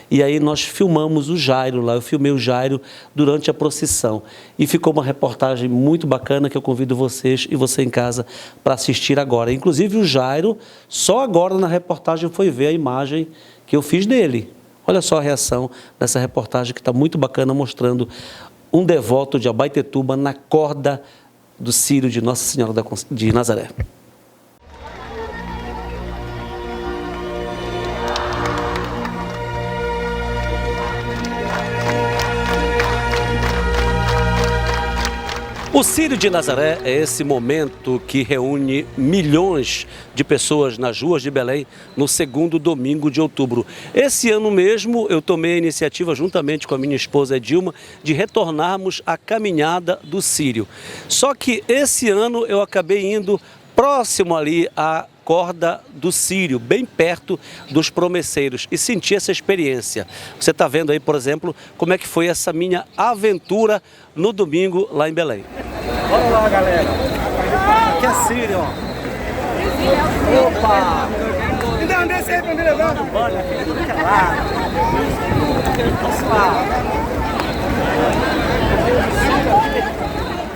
[SPEAKER 3] e aí nós filmamos o Jairo lá. Eu filmei o Jairo durante a procissão, e ficou uma reportagem muito bacana que eu convido vocês e você em casa para assistir agora. Inclusive o Jairo, só agora na reportagem foi ver a imagem que eu fiz dele. Olha só a reação dessa reportagem que está muito bacana, mostrando um devoto de Abaetetuba na corda do Círio de Nossa Senhora de Nazaré. O Círio de Nazaré é esse momento que reúne milhões de pessoas nas ruas de Belém no segundo domingo de outubro. Esse ano mesmo eu tomei a iniciativa, juntamente com a minha esposa Edilma, de retornarmos à caminhada do Círio. Só que esse ano eu acabei indo próximo ali à corda do Círio, bem perto dos promesseiros, e senti essa experiência. Você está vendo aí, por exemplo, como é que foi essa minha aventura no domingo lá em Belém.
[SPEAKER 18] Bora lá, galera. Aqui é Círio, ó. Opa!
[SPEAKER 9] Não, desce aí pra me levar.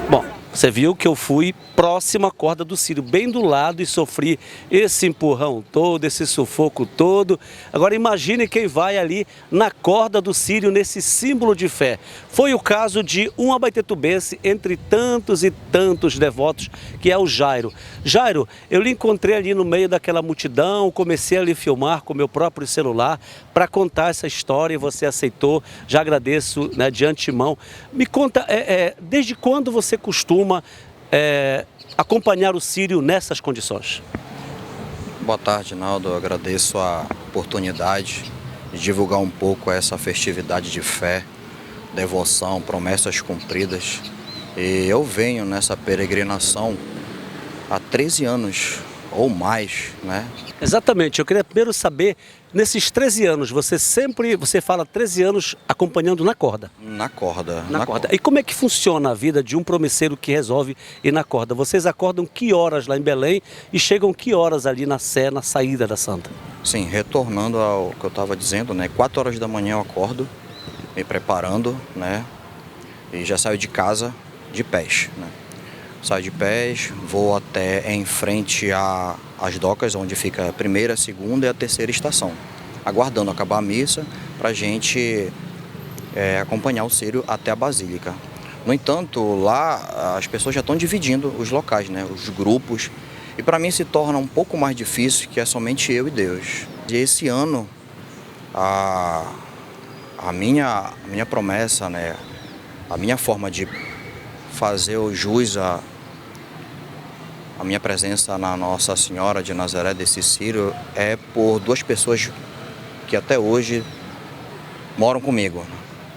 [SPEAKER 3] Bom, você viu que eu fui próximo à corda do Círio, bem do lado, e sofri esse empurrão todo, esse sufoco todo. Agora imagine quem vai ali na corda do Círio, nesse símbolo de fé. Foi o caso de um abaetetubense entre tantos e tantos devotos, que é o Jairo. Jairo, eu lhe encontrei ali no meio daquela multidão, comecei a lhe filmar com meu próprio celular para contar essa história e você aceitou. Já agradeço, né, de antemão. Me conta, desde quando você costuma acompanhar o Círio nessas condições?
[SPEAKER 18] Boa tarde, Naldo. Eu agradeço a oportunidade de divulgar um pouco essa festividade de fé, devoção, promessas cumpridas. E eu venho nessa peregrinação há 13 anos ou mais, né?
[SPEAKER 3] Exatamente. Eu queria primeiro saber, nesses 13 anos, você fala 13 anos acompanhando na corda.
[SPEAKER 18] Na corda.
[SPEAKER 3] Na corda. E como é que funciona a vida de um promesseiro que resolve ir na corda? Vocês acordam que horas lá em Belém e chegam que horas ali na Sé, na saída da Santa?
[SPEAKER 18] Sim, retornando ao que eu estava dizendo, né? 4 horas da manhã eu acordo, me preparando, né? E já saio de casa de pés, né? Saio de pés, vou até em frente às docas, onde fica a primeira, a segunda e a terceira estação, aguardando acabar a missa para a gente acompanhar o Círio até a Basílica. No entanto, lá as pessoas já estão dividindo os locais, né, os grupos, e para mim se torna um pouco mais difícil, que é somente eu e Deus. E esse ano, a minha promessa, né, a minha forma de fazer o jus a minha presença na Nossa Senhora de Nazaré desse Círio é por 2 pessoas que até hoje moram comigo,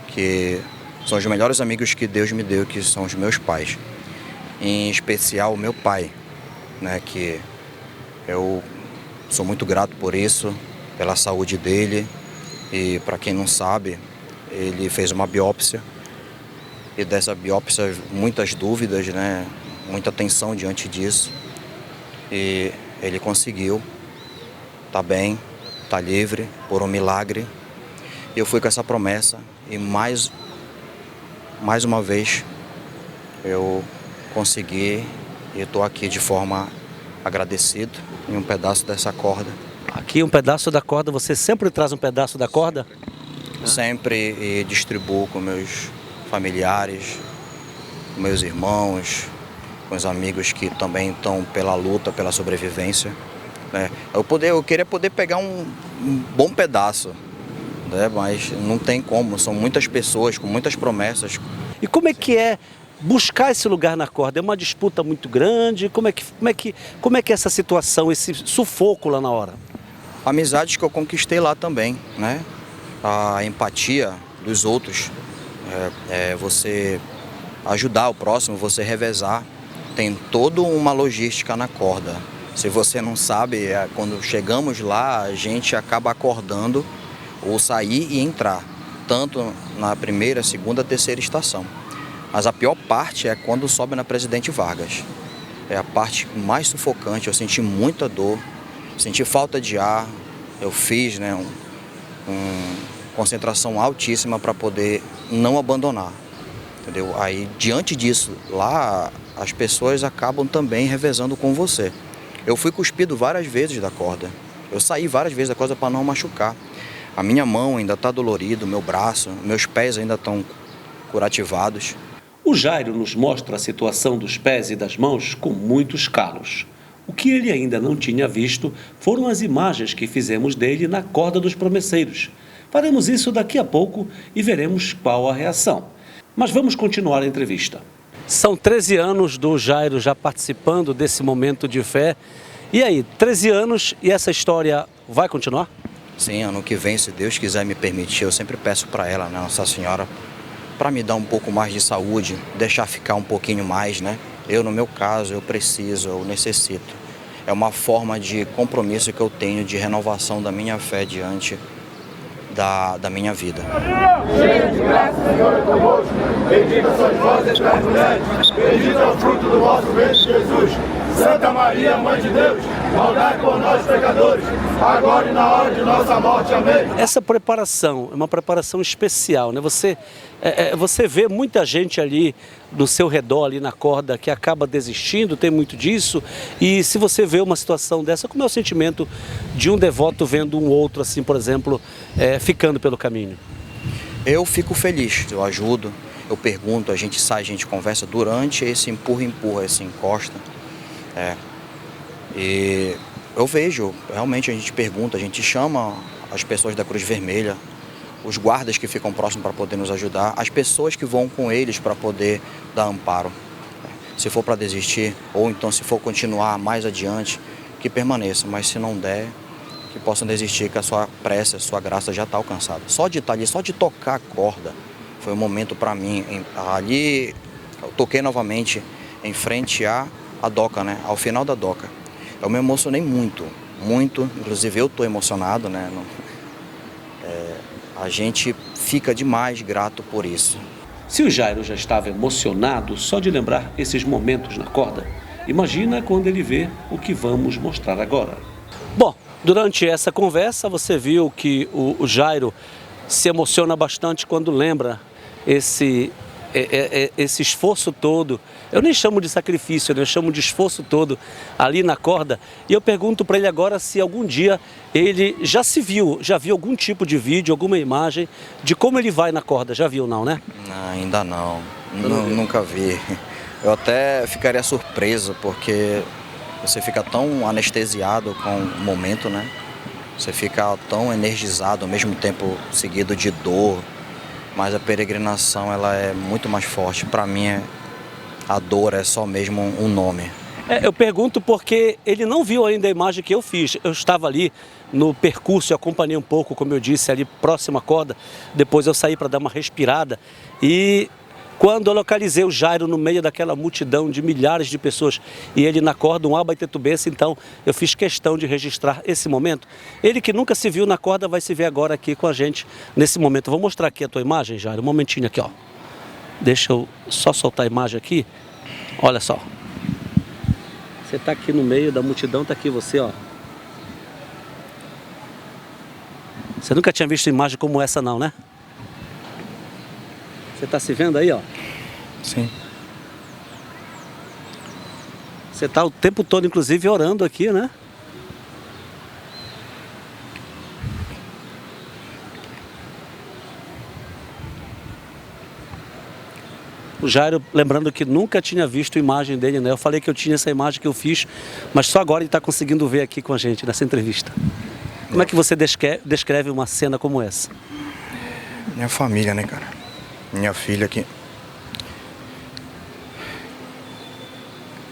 [SPEAKER 18] que são os melhores amigos que Deus me deu, que são os meus pais. Em especial o meu pai, né, que eu sou muito grato por isso, pela saúde dele. E para quem não sabe, ele fez uma biópsia. E dessa biópsia, muitas dúvidas, né? Muita tensão diante disso. E ele conseguiu, tá bem, tá livre, por um milagre. E eu fui com essa promessa e mais uma vez eu consegui e estou aqui de forma agradecido em um pedaço dessa corda.
[SPEAKER 3] Aqui um pedaço da corda, você sempre traz um pedaço da corda?
[SPEAKER 18] Sempre, e distribuo com meus familiares, meus irmãos, com os amigos que também estão pela luta, pela sobrevivência, né? Eu queria poder pegar um bom pedaço, né? Mas não tem como, são muitas pessoas com muitas promessas.
[SPEAKER 3] E como é que é buscar esse lugar na corda? É uma disputa muito grande? Como é que é essa situação, esse sufoco lá na hora?
[SPEAKER 18] Amizades que eu conquistei lá também, né? A empatia dos outros, você ajudar o próximo, você revezar. Tem toda uma logística na corda. Se você não sabe, quando chegamos lá, a gente acaba acordando ou sair e entrar, tanto na primeira, segunda, terceira estação. Mas a pior parte é quando sobe na Presidente Vargas. É a parte mais sufocante, eu senti muita dor, senti falta de ar, eu fiz, né, concentração altíssima para poder não abandonar, entendeu? Aí, diante disso, lá as pessoas acabam também revezando com você. Eu fui cuspido várias vezes da corda, eu saí várias vezes da corda para não machucar. A minha mão ainda está dolorida, o meu braço, meus pés ainda estão curativados.
[SPEAKER 3] O Jairo nos mostra a situação dos pés e das mãos com muitos calos. O que ele ainda não tinha visto foram as imagens que fizemos dele na corda dos promesseiros. Faremos isso daqui a pouco e veremos qual a reação. Mas vamos continuar a entrevista. São 13 anos do Jairo já participando desse momento de fé. E aí, 13 anos e essa história vai continuar?
[SPEAKER 18] Sim, ano que vem, se Deus quiser me permitir, eu sempre peço para ela, né, Nossa Senhora, para me dar um pouco mais de saúde, deixar ficar um pouquinho mais, né? Eu, no meu caso, eu preciso, eu necessito. É uma forma de compromisso que eu tenho de renovação da minha fé diante da minha vida.
[SPEAKER 19] Cheia de graça, Senhor é convosco. Bendita sois vós entre as mulheres, bendito é o fruto do vosso ventre, Jesus. Santa Maria, Mãe de Deus, rogai por nós, pecadores, agora e na hora de nossa morte. Amém.
[SPEAKER 3] Essa preparação é uma preparação especial, né? Você vê muita gente ali no seu redor, ali na corda, que acaba desistindo, tem muito disso. E se você vê uma situação dessa, como é o sentimento de um devoto vendo um outro, assim, por exemplo, ficando pelo caminho?
[SPEAKER 18] Eu fico feliz, eu ajudo, eu pergunto, a gente sai, a gente conversa durante esse empurra, esse encosta. E eu vejo, realmente a gente pergunta, a gente chama as pessoas da Cruz Vermelha, os guardas que ficam próximos para poder nos ajudar, as pessoas que vão com eles para poder dar amparo. Se for para desistir, ou então se for continuar mais adiante, que permaneça, mas se não der, que possam desistir, que a sua prece, a sua graça já está alcançada. Só de estar ali, só de tocar a corda, foi um momento para mim. Ali eu toquei novamente em frente à doca, né? Ao final da doca. Eu me emocionei muito, inclusive eu estou emocionado, né? A gente fica demais grato por isso.
[SPEAKER 3] Se o Jairo já estava emocionado só de lembrar esses momentos na corda, imagina quando ele vê o que vamos mostrar agora. Bom, durante essa conversa você viu que o Jairo se emociona bastante quando lembra esse esforço todo. Eu nem chamo de sacrifício, eu chamo de esforço todo ali na corda. E eu pergunto para ele agora se algum dia ele já viu algum tipo de vídeo, alguma imagem de como ele vai na corda. Já viu não, né?
[SPEAKER 18] Ainda não, nunca vi. Eu até ficaria surpreso porque você fica tão anestesiado com o momento, né? Você fica tão energizado ao mesmo tempo seguido de dor. Mas a peregrinação ela é muito mais forte. Para mim, a dor é só mesmo um nome.
[SPEAKER 3] Eu pergunto porque ele não viu ainda a imagem que eu fiz. Eu estava ali no percurso, eu acompanhei um pouco, como eu disse, ali próximo à corda. Depois eu saí para dar uma respirada. E quando eu localizei o Jairo no meio daquela multidão de milhares de pessoas e ele na corda, um abaetetubense, então eu fiz questão de registrar esse momento. Ele que nunca se viu na corda vai se ver agora aqui com a gente nesse momento. Vou mostrar aqui a tua imagem, Jairo, um momentinho aqui, ó. Deixa eu só soltar a imagem aqui. Olha só. Você está aqui no meio da multidão, está aqui você, ó. Você nunca tinha visto imagem como essa não, né? Você está se vendo aí, ó?
[SPEAKER 18] Sim.
[SPEAKER 3] Você está o tempo todo, inclusive, orando aqui, né? O Jairo, lembrando que nunca tinha visto a imagem dele, né? Eu falei que eu tinha essa imagem que eu fiz, mas só agora ele está conseguindo ver aqui com a gente, nessa entrevista. Como é que você descreve uma cena como essa?
[SPEAKER 18] Minha família, né, cara? Minha filha aqui.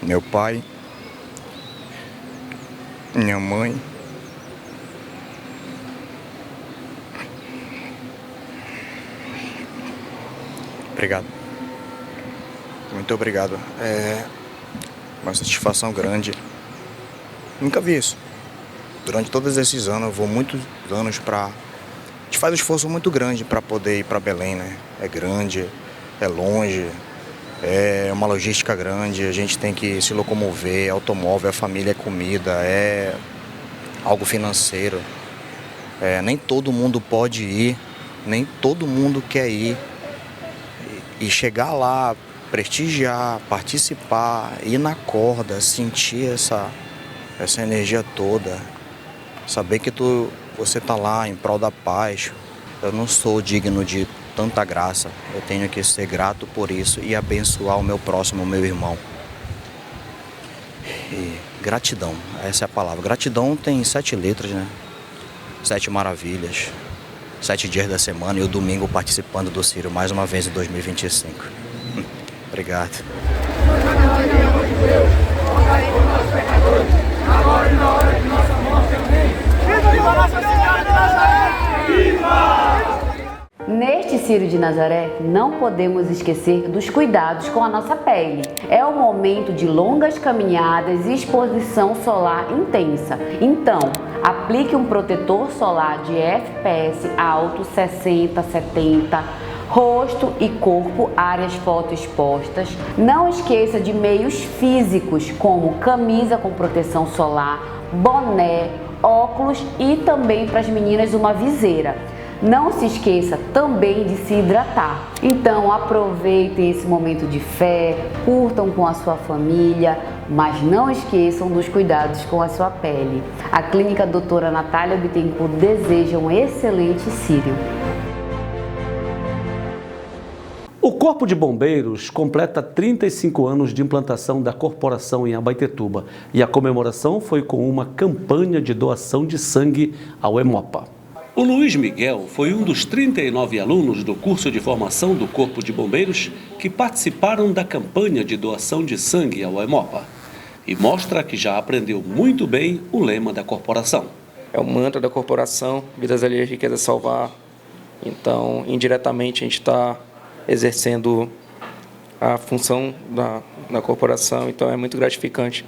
[SPEAKER 18] Meu pai. Minha mãe. Obrigado. Muito obrigado. É uma satisfação grande. Nunca vi isso. Durante todos esses anos, eu vou muitos anos para... A gente faz um esforço muito grande para poder ir para Belém, né? É grande, é longe, é uma logística grande, a gente tem que se locomover, é automóvel, é família, é comida, é algo financeiro. Nem todo mundo pode ir, nem todo mundo quer ir. E chegar lá, prestigiar, participar, ir na corda, sentir essa energia toda, saber que você está lá em prol da paz. Eu não sou digno de tanta graça, eu tenho que ser grato por isso e abençoar o meu próximo, o meu irmão. E gratidão, essa é a palavra. Gratidão tem 7 letras, né? 7 maravilhas, 7 dias da semana e o domingo participando do Círio mais uma vez em 2025. Obrigado.
[SPEAKER 8] Neste Círio de Nazaré, não podemos esquecer dos cuidados com a nossa pele. É o momento de longas caminhadas e exposição solar intensa. Então, aplique um protetor solar de FPS alto 60, 70, rosto e corpo, áreas fotoexpostas. Não esqueça de meios físicos como camisa com proteção solar, boné, óculos e também para as meninas uma viseira. Não se esqueça também de se hidratar. Então aproveitem esse momento de fé, curtam com a sua família, mas não esqueçam dos cuidados com a sua pele. A Clínica Doutora Natália Bittencourt deseja um excelente Sírio.
[SPEAKER 3] O Corpo de Bombeiros completa 35 anos de implantação da corporação em Abaetetuba e a comemoração foi com uma campanha de doação de sangue ao Hemopa. O Luiz Miguel foi um dos 39 alunos do curso de formação do Corpo de Bombeiros que participaram da campanha de doação de sangue ao Hemopa e mostra que já aprendeu muito bem o lema da corporação.
[SPEAKER 20] É o mantra da corporação, vidas alheias, riqueza salvar. Então, indiretamente, a gente está exercendo a função da corporação, então é muito gratificante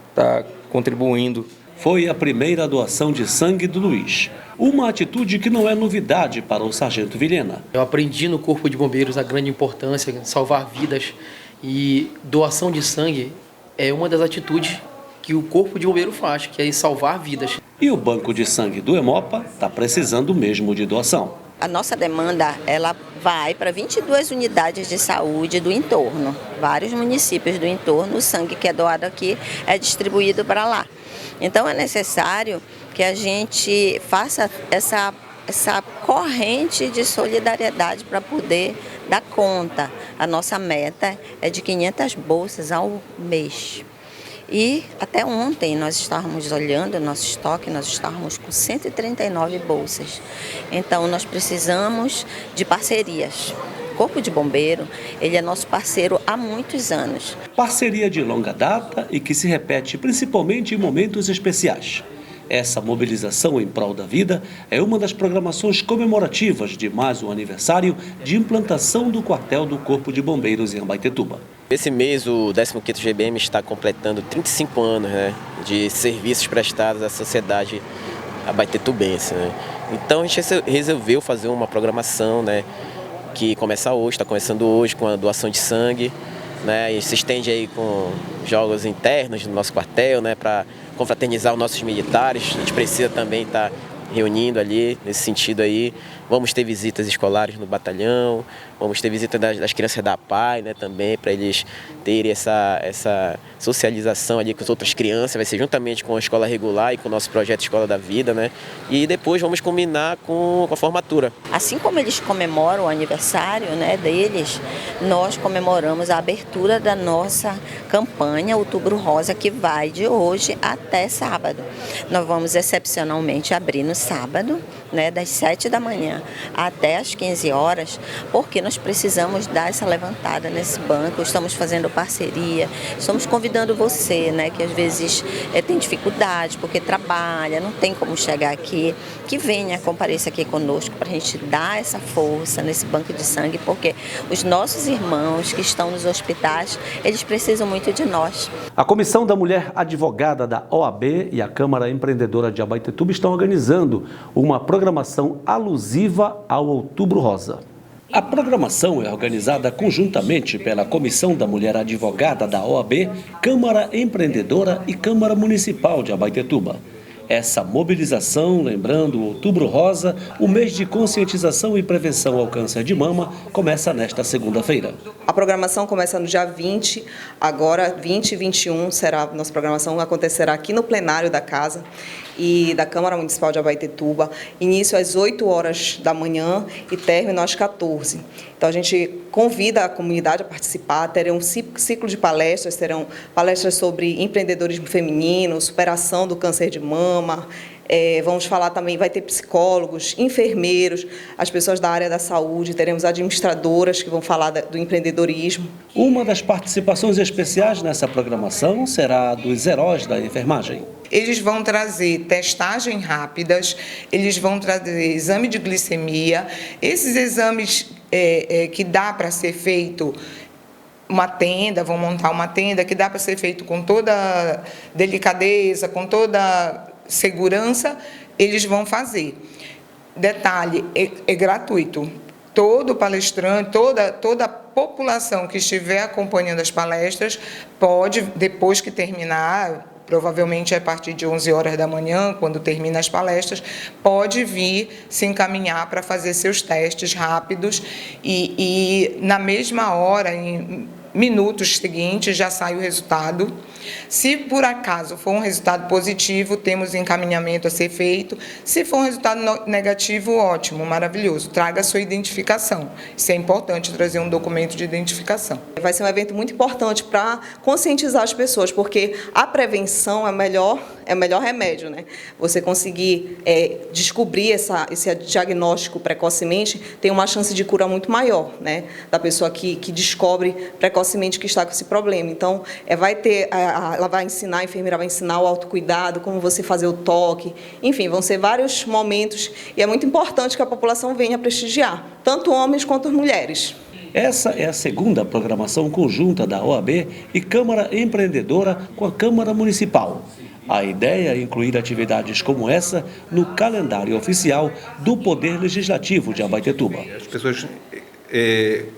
[SPEAKER 20] estar contribuindo.
[SPEAKER 3] Foi a primeira doação de sangue do Luiz, uma atitude que não é novidade para o Sargento Vilhena.
[SPEAKER 21] Eu aprendi no Corpo de Bombeiros a grande importância de salvar vidas e doação de sangue é uma das atitudes que o Corpo de Bombeiro faz, que é salvar vidas.
[SPEAKER 3] E o banco de sangue do Hemopa está precisando mesmo de doação.
[SPEAKER 22] A nossa demanda, ela vai para 22 unidades de saúde do entorno, vários municípios do entorno. O sangue que é doado aqui é distribuído para lá. Então é necessário que a gente faça essa corrente de solidariedade para poder dar conta. A nossa meta é de 500 bolsas ao mês. E até ontem nós estávamos olhando o nosso estoque, nós estávamos com 139 bolsas. Então nós precisamos de parcerias. O Corpo de Bombeiro, ele é nosso parceiro há muitos anos.
[SPEAKER 3] Parceria de longa data e que se repete principalmente em momentos especiais. Essa mobilização em prol da vida é uma das programações comemorativas de mais um aniversário de implantação do quartel do Corpo de Bombeiros em Abaetetuba.
[SPEAKER 23] Esse mês o 15º GBM está completando 35 anos de serviços prestados à sociedade abaetetubense. Então a gente resolveu fazer uma programação que começa hoje, está começando hoje com a doação de sangue, e se estende aí com jogos internos no nosso quartel, para confraternizar os nossos militares. A gente precisa também estar reunindo ali nesse sentido aí. Vamos ter visitas escolares no batalhão, vamos ter visita das crianças da PAI, também, para eles terem essa socialização ali com as outras crianças. Vai ser juntamente com a escola regular e com o nosso projeto Escola da Vida, E depois vamos combinar com a formatura.
[SPEAKER 22] Assim como eles comemoram o aniversário deles, nós comemoramos a abertura da nossa campanha Outubro Rosa, que vai de hoje até sábado. Nós vamos excepcionalmente abrir no sábado, das 7 da manhã até as 15 horas, porque nós precisamos dar essa levantada nesse banco. Estamos fazendo parceria, estamos convidando você, que às vezes tem dificuldade porque trabalha, não tem como chegar aqui, que venha, compareça aqui conosco para a gente dar essa força nesse banco de sangue, porque os nossos irmãos que estão nos hospitais, eles precisam muito de nós.
[SPEAKER 3] A Comissão da Mulher Advogada da OAB e a Câmara Empreendedora de Abaetetuba estão organizando uma programação alusiva ao Outubro Rosa. A programação é organizada conjuntamente pela Comissão da Mulher Advogada da OAB, Câmara Empreendedora e Câmara Municipal de Abaetetuba. Essa mobilização, lembrando o Outubro Rosa, o mês de conscientização e prevenção ao câncer de mama, começa nesta segunda-feira.
[SPEAKER 24] A programação começa no dia 20, agora 20 e 21 será a nossa programação, acontecerá aqui no plenário da Casa e da Câmara Municipal de Abaetetuba, início às 8 horas da manhã e término às 14. Então a gente convida a comunidade a participar, terão um ciclo de palestras, terão palestras sobre empreendedorismo feminino, superação do câncer de mama, vamos falar também, vai ter psicólogos, enfermeiros, as pessoas da área da saúde, teremos administradoras que vão falar do empreendedorismo.
[SPEAKER 3] Uma das participações especiais nessa programação será a dos heróis da enfermagem.
[SPEAKER 25] Eles vão trazer testagens rápidas, eles vão trazer exame de glicemia, esses exames que dá para ser feito uma tenda, vão montar uma tenda que dá para ser feito com toda delicadeza, com toda segurança, eles vão fazer. Detalhe, é gratuito. todo palestrante, toda a população que estiver acompanhando as palestras pode, depois que terminar, provavelmente a partir de 11 horas da manhã, quando termina as palestras, pode vir se encaminhar para fazer seus testes rápidos e na mesma hora, em minutos seguintes, já sai o resultado. Se por acaso for um resultado positivo, temos encaminhamento a ser feito. Se for um resultado negativo, ótimo, maravilhoso. Traga a sua identificação. Isso é importante, trazer um documento de identificação.
[SPEAKER 24] Vai ser um evento muito importante para conscientizar as pessoas, porque a prevenção é o melhor remédio, né? Você conseguir descobrir esse diagnóstico precocemente, tem uma chance de cura muito maior, né? Da pessoa que descobre precocemente que está com esse problema. Então, ela vai ensinar, a enfermeira vai ensinar o autocuidado, como você fazer o toque, enfim, vão ser vários momentos e é muito importante que a população venha prestigiar, tanto homens quanto mulheres.
[SPEAKER 3] Essa é a segunda programação conjunta da OAB e Câmara Empreendedora com a Câmara Municipal. A ideia é incluir atividades como essa no calendário oficial do Poder Legislativo de Abaetetuba.
[SPEAKER 11] As pessoas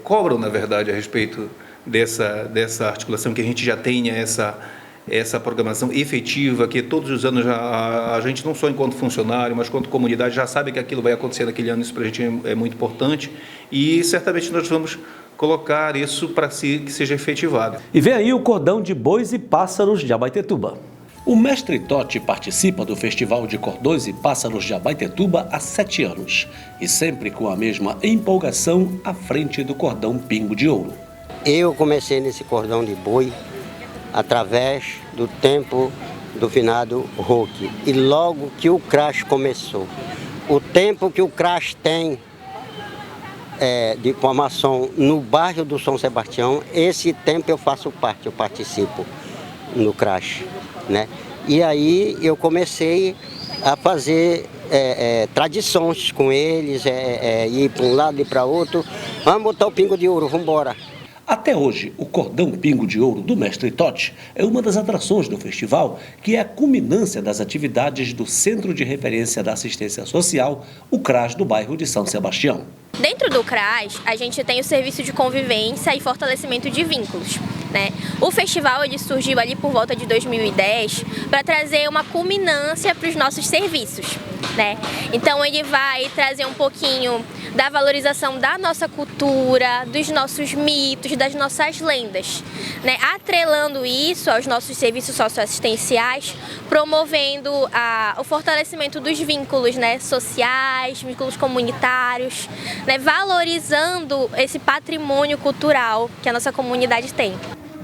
[SPEAKER 11] cobram, na verdade, a respeito dessa articulação, que a gente já tenha essa programação efetiva, que todos os anos a gente, não só enquanto funcionário, mas enquanto comunidade, já sabe que aquilo vai acontecer naquele ano. Isso para a gente é muito importante e certamente nós vamos colocar isso para que seja efetivado.
[SPEAKER 3] E vem aí o cordão de bois e pássaros de Abaetetuba. O mestre Totti participa do Festival de Cordões e Pássaros de Abaetetuba há 7 anos e sempre com a mesma empolgação à frente do cordão Pingo de Ouro.
[SPEAKER 12] Eu comecei nesse cordão de boi através do tempo do finado Roque. E logo que o crash começou, o tempo que o crash tem de formação no bairro do São Sebastião, esse tempo eu faço parte, eu participo no crash, né? E aí eu comecei a fazer tradições com eles, ir para um lado e para outro. Vamos botar o Pingo de Ouro, vamos embora.
[SPEAKER 3] Até hoje, o cordão Pingo de Ouro do mestre Totti é uma das atrações do festival, que é a culminância das atividades do Centro de Referência da Assistência Social, o CRAS do bairro de São Sebastião.
[SPEAKER 13] Dentro do CRAS, a gente tem o serviço de convivência e fortalecimento de vínculos, né? O festival ele surgiu ali por volta de 2010 para trazer uma culminância para os nossos serviços, né? Então ele vai trazer um pouquinho da valorização da nossa cultura, dos nossos mitos, das nossas lendas, né? Atrelando isso aos nossos serviços socioassistenciais, promovendo o fortalecimento dos vínculos, né, sociais, vínculos comunitários, né, valorizando esse patrimônio cultural que a nossa comunidade tem.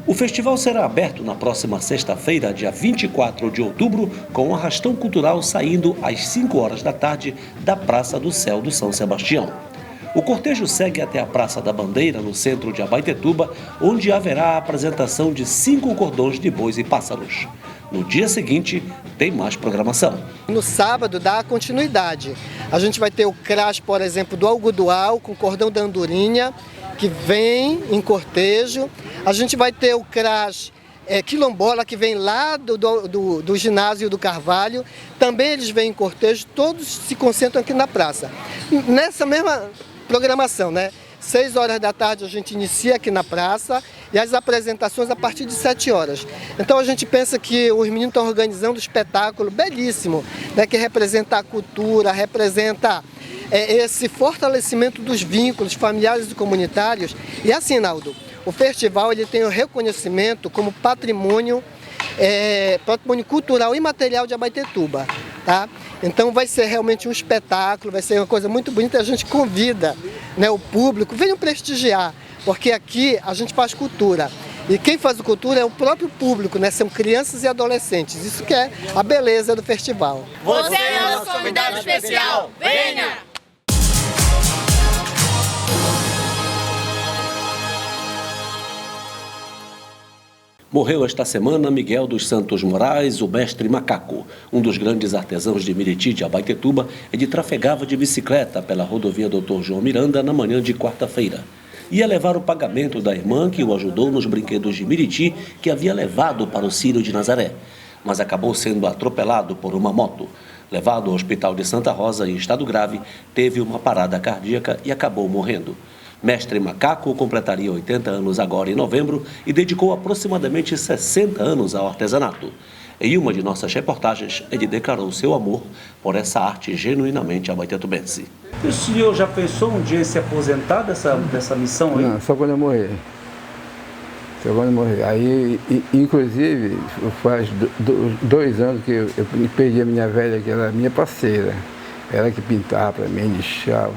[SPEAKER 3] O festival será aberto na próxima sexta-feira, dia 24 de outubro, com o arrastão cultural saindo às 5 horas da tarde da Praça do Céu do São Sebastião. O cortejo segue até a Praça da Bandeira, no centro de Abaetetuba, onde haverá a apresentação de 5 cordões de bois e pássaros. No dia seguinte, tem mais programação.
[SPEAKER 14] No sábado, dá continuidade. A gente vai ter o CRAS, por exemplo, do Algodual, com cordão da Andorinha, que vem em cortejo. A gente vai ter o CRAS Quilombola, que vem lá do ginásio do Carvalho. Também eles vêm em cortejo, todos se concentram aqui na praça. Nessa mesma programação, né? 6 horas da tarde a gente inicia aqui na praça e as apresentações a partir de 7 horas. Então a gente pensa que os meninos estão organizando um espetáculo belíssimo, né, que representa a cultura, representa esse fortalecimento dos vínculos familiares e comunitários. E assim, Naldo, o festival ele tem o reconhecimento como patrimônio cultural e material de Abaetetuba, tá? Então vai ser realmente um espetáculo, vai ser uma coisa muito bonita. A gente convida, né, o público, venham prestigiar, porque aqui a gente faz cultura. E quem faz cultura é o próprio público, né? São crianças e adolescentes. Isso que é a beleza do festival.
[SPEAKER 15] Você é nosso convidado especial, venha!
[SPEAKER 3] Morreu esta semana Miguel dos Santos Moraes, o mestre Macaco, um dos grandes artesãos de Miriti de Abaetetuba. Ele trafegava de bicicleta pela rodovia Dr. João Miranda na manhã de quarta-feira. Ia levar o pagamento da irmã que o ajudou nos brinquedos de Miriti, que havia levado para o Círio de Nazaré, mas acabou sendo atropelado por uma moto. levado ao Hospital de Santa Rosa em estado grave, teve uma parada cardíaca e acabou morrendo. Mestre Macaco completaria 80 anos agora em novembro e dedicou aproximadamente 60 anos ao artesanato. Em uma de nossas reportagens, ele declarou seu amor por essa arte genuinamente abaetetubense. E o senhor já pensou um dia em se aposentar dessa missão aí?
[SPEAKER 2] Não, só quando eu morrer. Só quando eu morrer. Aí, inclusive, faz 2 anos que eu perdi a minha velha, que era minha parceira. Ela que pintava para mim, lixava.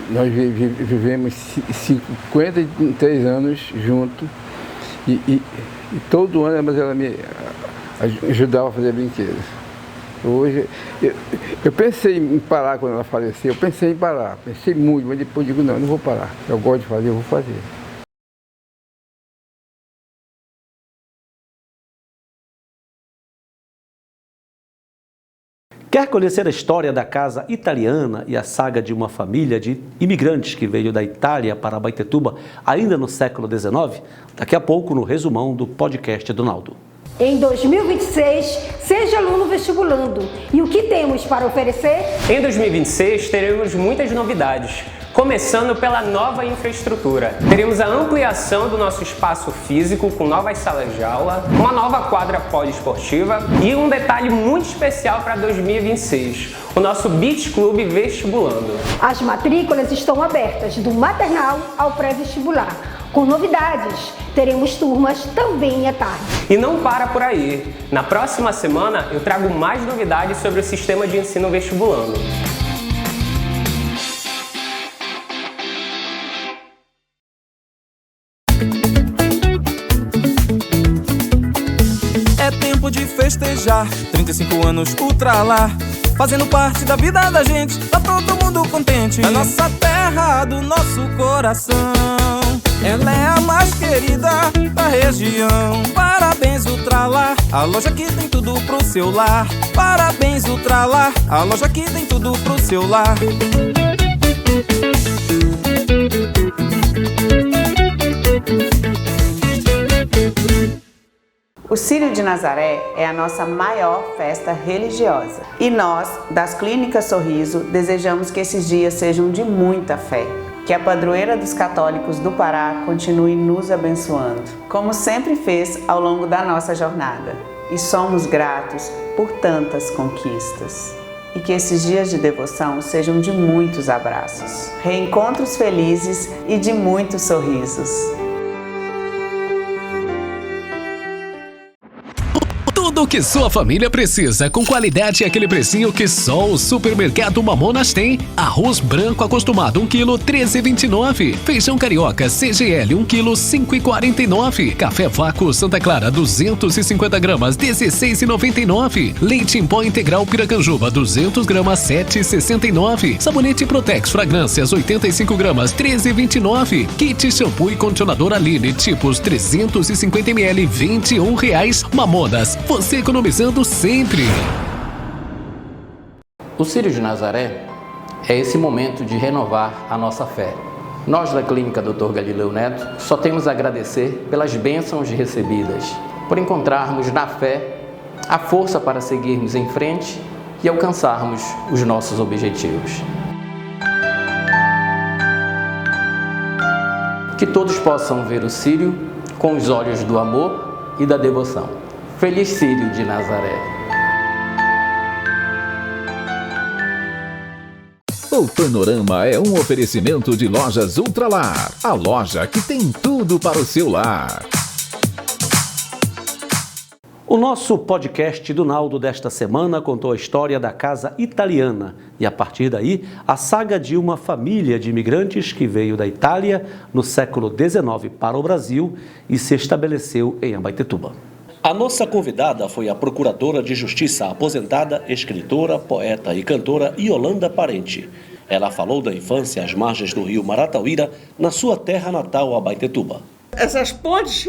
[SPEAKER 2] Nós vivemos 53 anos juntos. E todo ano ela me ajudava a fazer brinquedos. Hoje, eu pensei em parar quando ela faleceu, eu pensei em parar, pensei muito, mas depois digo, não vou parar. Eu gosto de fazer, eu vou fazer.
[SPEAKER 3] Quer conhecer a história da casa italiana e a saga de uma família de imigrantes que veio da Itália para Abaetetuba ainda no século XIX? Daqui a pouco no resumão do podcast do Naldo.
[SPEAKER 5] Em 2026, seja aluno vestibulando. E o que temos para oferecer?
[SPEAKER 6] Em 2026, teremos muitas novidades. Começando pela nova infraestrutura. Teremos a ampliação do nosso espaço físico com novas salas de aula, uma nova quadra poliesportiva e um detalhe muito especial para 2026, o nosso Beach Club Vestibulando.
[SPEAKER 5] As matrículas estão abertas do maternal ao pré-vestibular. Com novidades, teremos turmas também à tarde.
[SPEAKER 6] E não para por aí. Na próxima semana eu trago mais novidades sobre o sistema de ensino vestibulando.
[SPEAKER 7] De festejar, 35 anos Ultralar, fazendo parte da vida da gente, tá todo mundo contente. Da nossa terra, do nosso coração, ela é a mais querida da região. Parabéns Ultralar, a loja que tem tudo pro seu lar. Parabéns Ultralar, a loja que tem tudo pro seu lar.
[SPEAKER 10] O Círio de Nazaré é a nossa maior festa religiosa e nós, das Clínicas Sorriso, desejamos que esses dias sejam de muita fé. Que a padroeira dos católicos do Pará continue nos abençoando, como sempre fez ao longo da nossa jornada. E somos gratos por tantas conquistas. E que esses dias de devoção sejam de muitos abraços, reencontros felizes e de muitos sorrisos.
[SPEAKER 26] Tudo o que sua família precisa, com qualidade e aquele precinho que só o Supermercado Mamonas tem. Arroz branco acostumado 1 kg, 13,29. Feijão carioca CGL 1 kg, 5,49. Café Vácuo Santa Clara 250 gramas, 16,99. Leite em pó integral Piracanjuba 200 gramas, 7,69. Sabonete Protex Fragrâncias 85 gramas, 13,29. Kit shampoo e condicionador Aline tipos 350 ml, R$21. Mamonas, você economizando sempre.
[SPEAKER 4] O Círio de Nazaré é esse momento de renovar a nossa fé. Nós da Clínica Dr. Galileu Neto só temos a agradecer pelas bênçãos recebidas, por encontrarmos na fé a força para seguirmos em frente e alcançarmos os nossos objetivos. Que todos possam ver o Círio com os olhos do amor e da devoção. Feliz Círio de Nazaré.
[SPEAKER 1] O Panorama é um oferecimento de Lojas Ultralar, a loja que tem tudo para o seu lar.
[SPEAKER 3] O nosso podcast do Naldo desta semana contou a história da casa italiana e, a partir daí, a saga de uma família de imigrantes que veio da Itália no século XIX para o Brasil e se estabeleceu em Abaetetuba. A nossa convidada foi a procuradora de justiça aposentada, escritora, poeta e cantora Yolanda Parente. Ela falou da infância às margens do rio Maratauíra, na sua terra natal, Abaetetuba.
[SPEAKER 27] Essas pontes,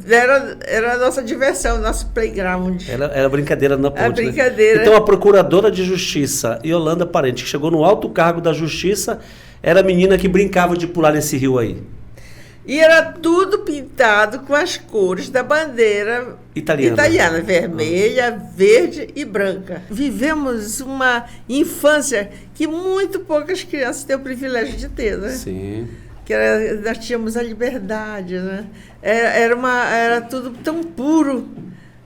[SPEAKER 27] era a nossa diversão, nosso playground.
[SPEAKER 3] Era brincadeira na ponte.
[SPEAKER 27] Era brincadeira.
[SPEAKER 3] Né? Então a procuradora de justiça Yolanda Parente, que chegou no alto cargo da justiça, era a menina que brincava de pular nesse rio aí.
[SPEAKER 27] E era tudo pintado com as cores da bandeira italiana, vermelha, verde e branca. Vivemos uma infância que muito poucas crianças têm o privilégio de ter, né?
[SPEAKER 3] Sim.
[SPEAKER 27] Nós tínhamos a liberdade, né? Era tudo tão puro.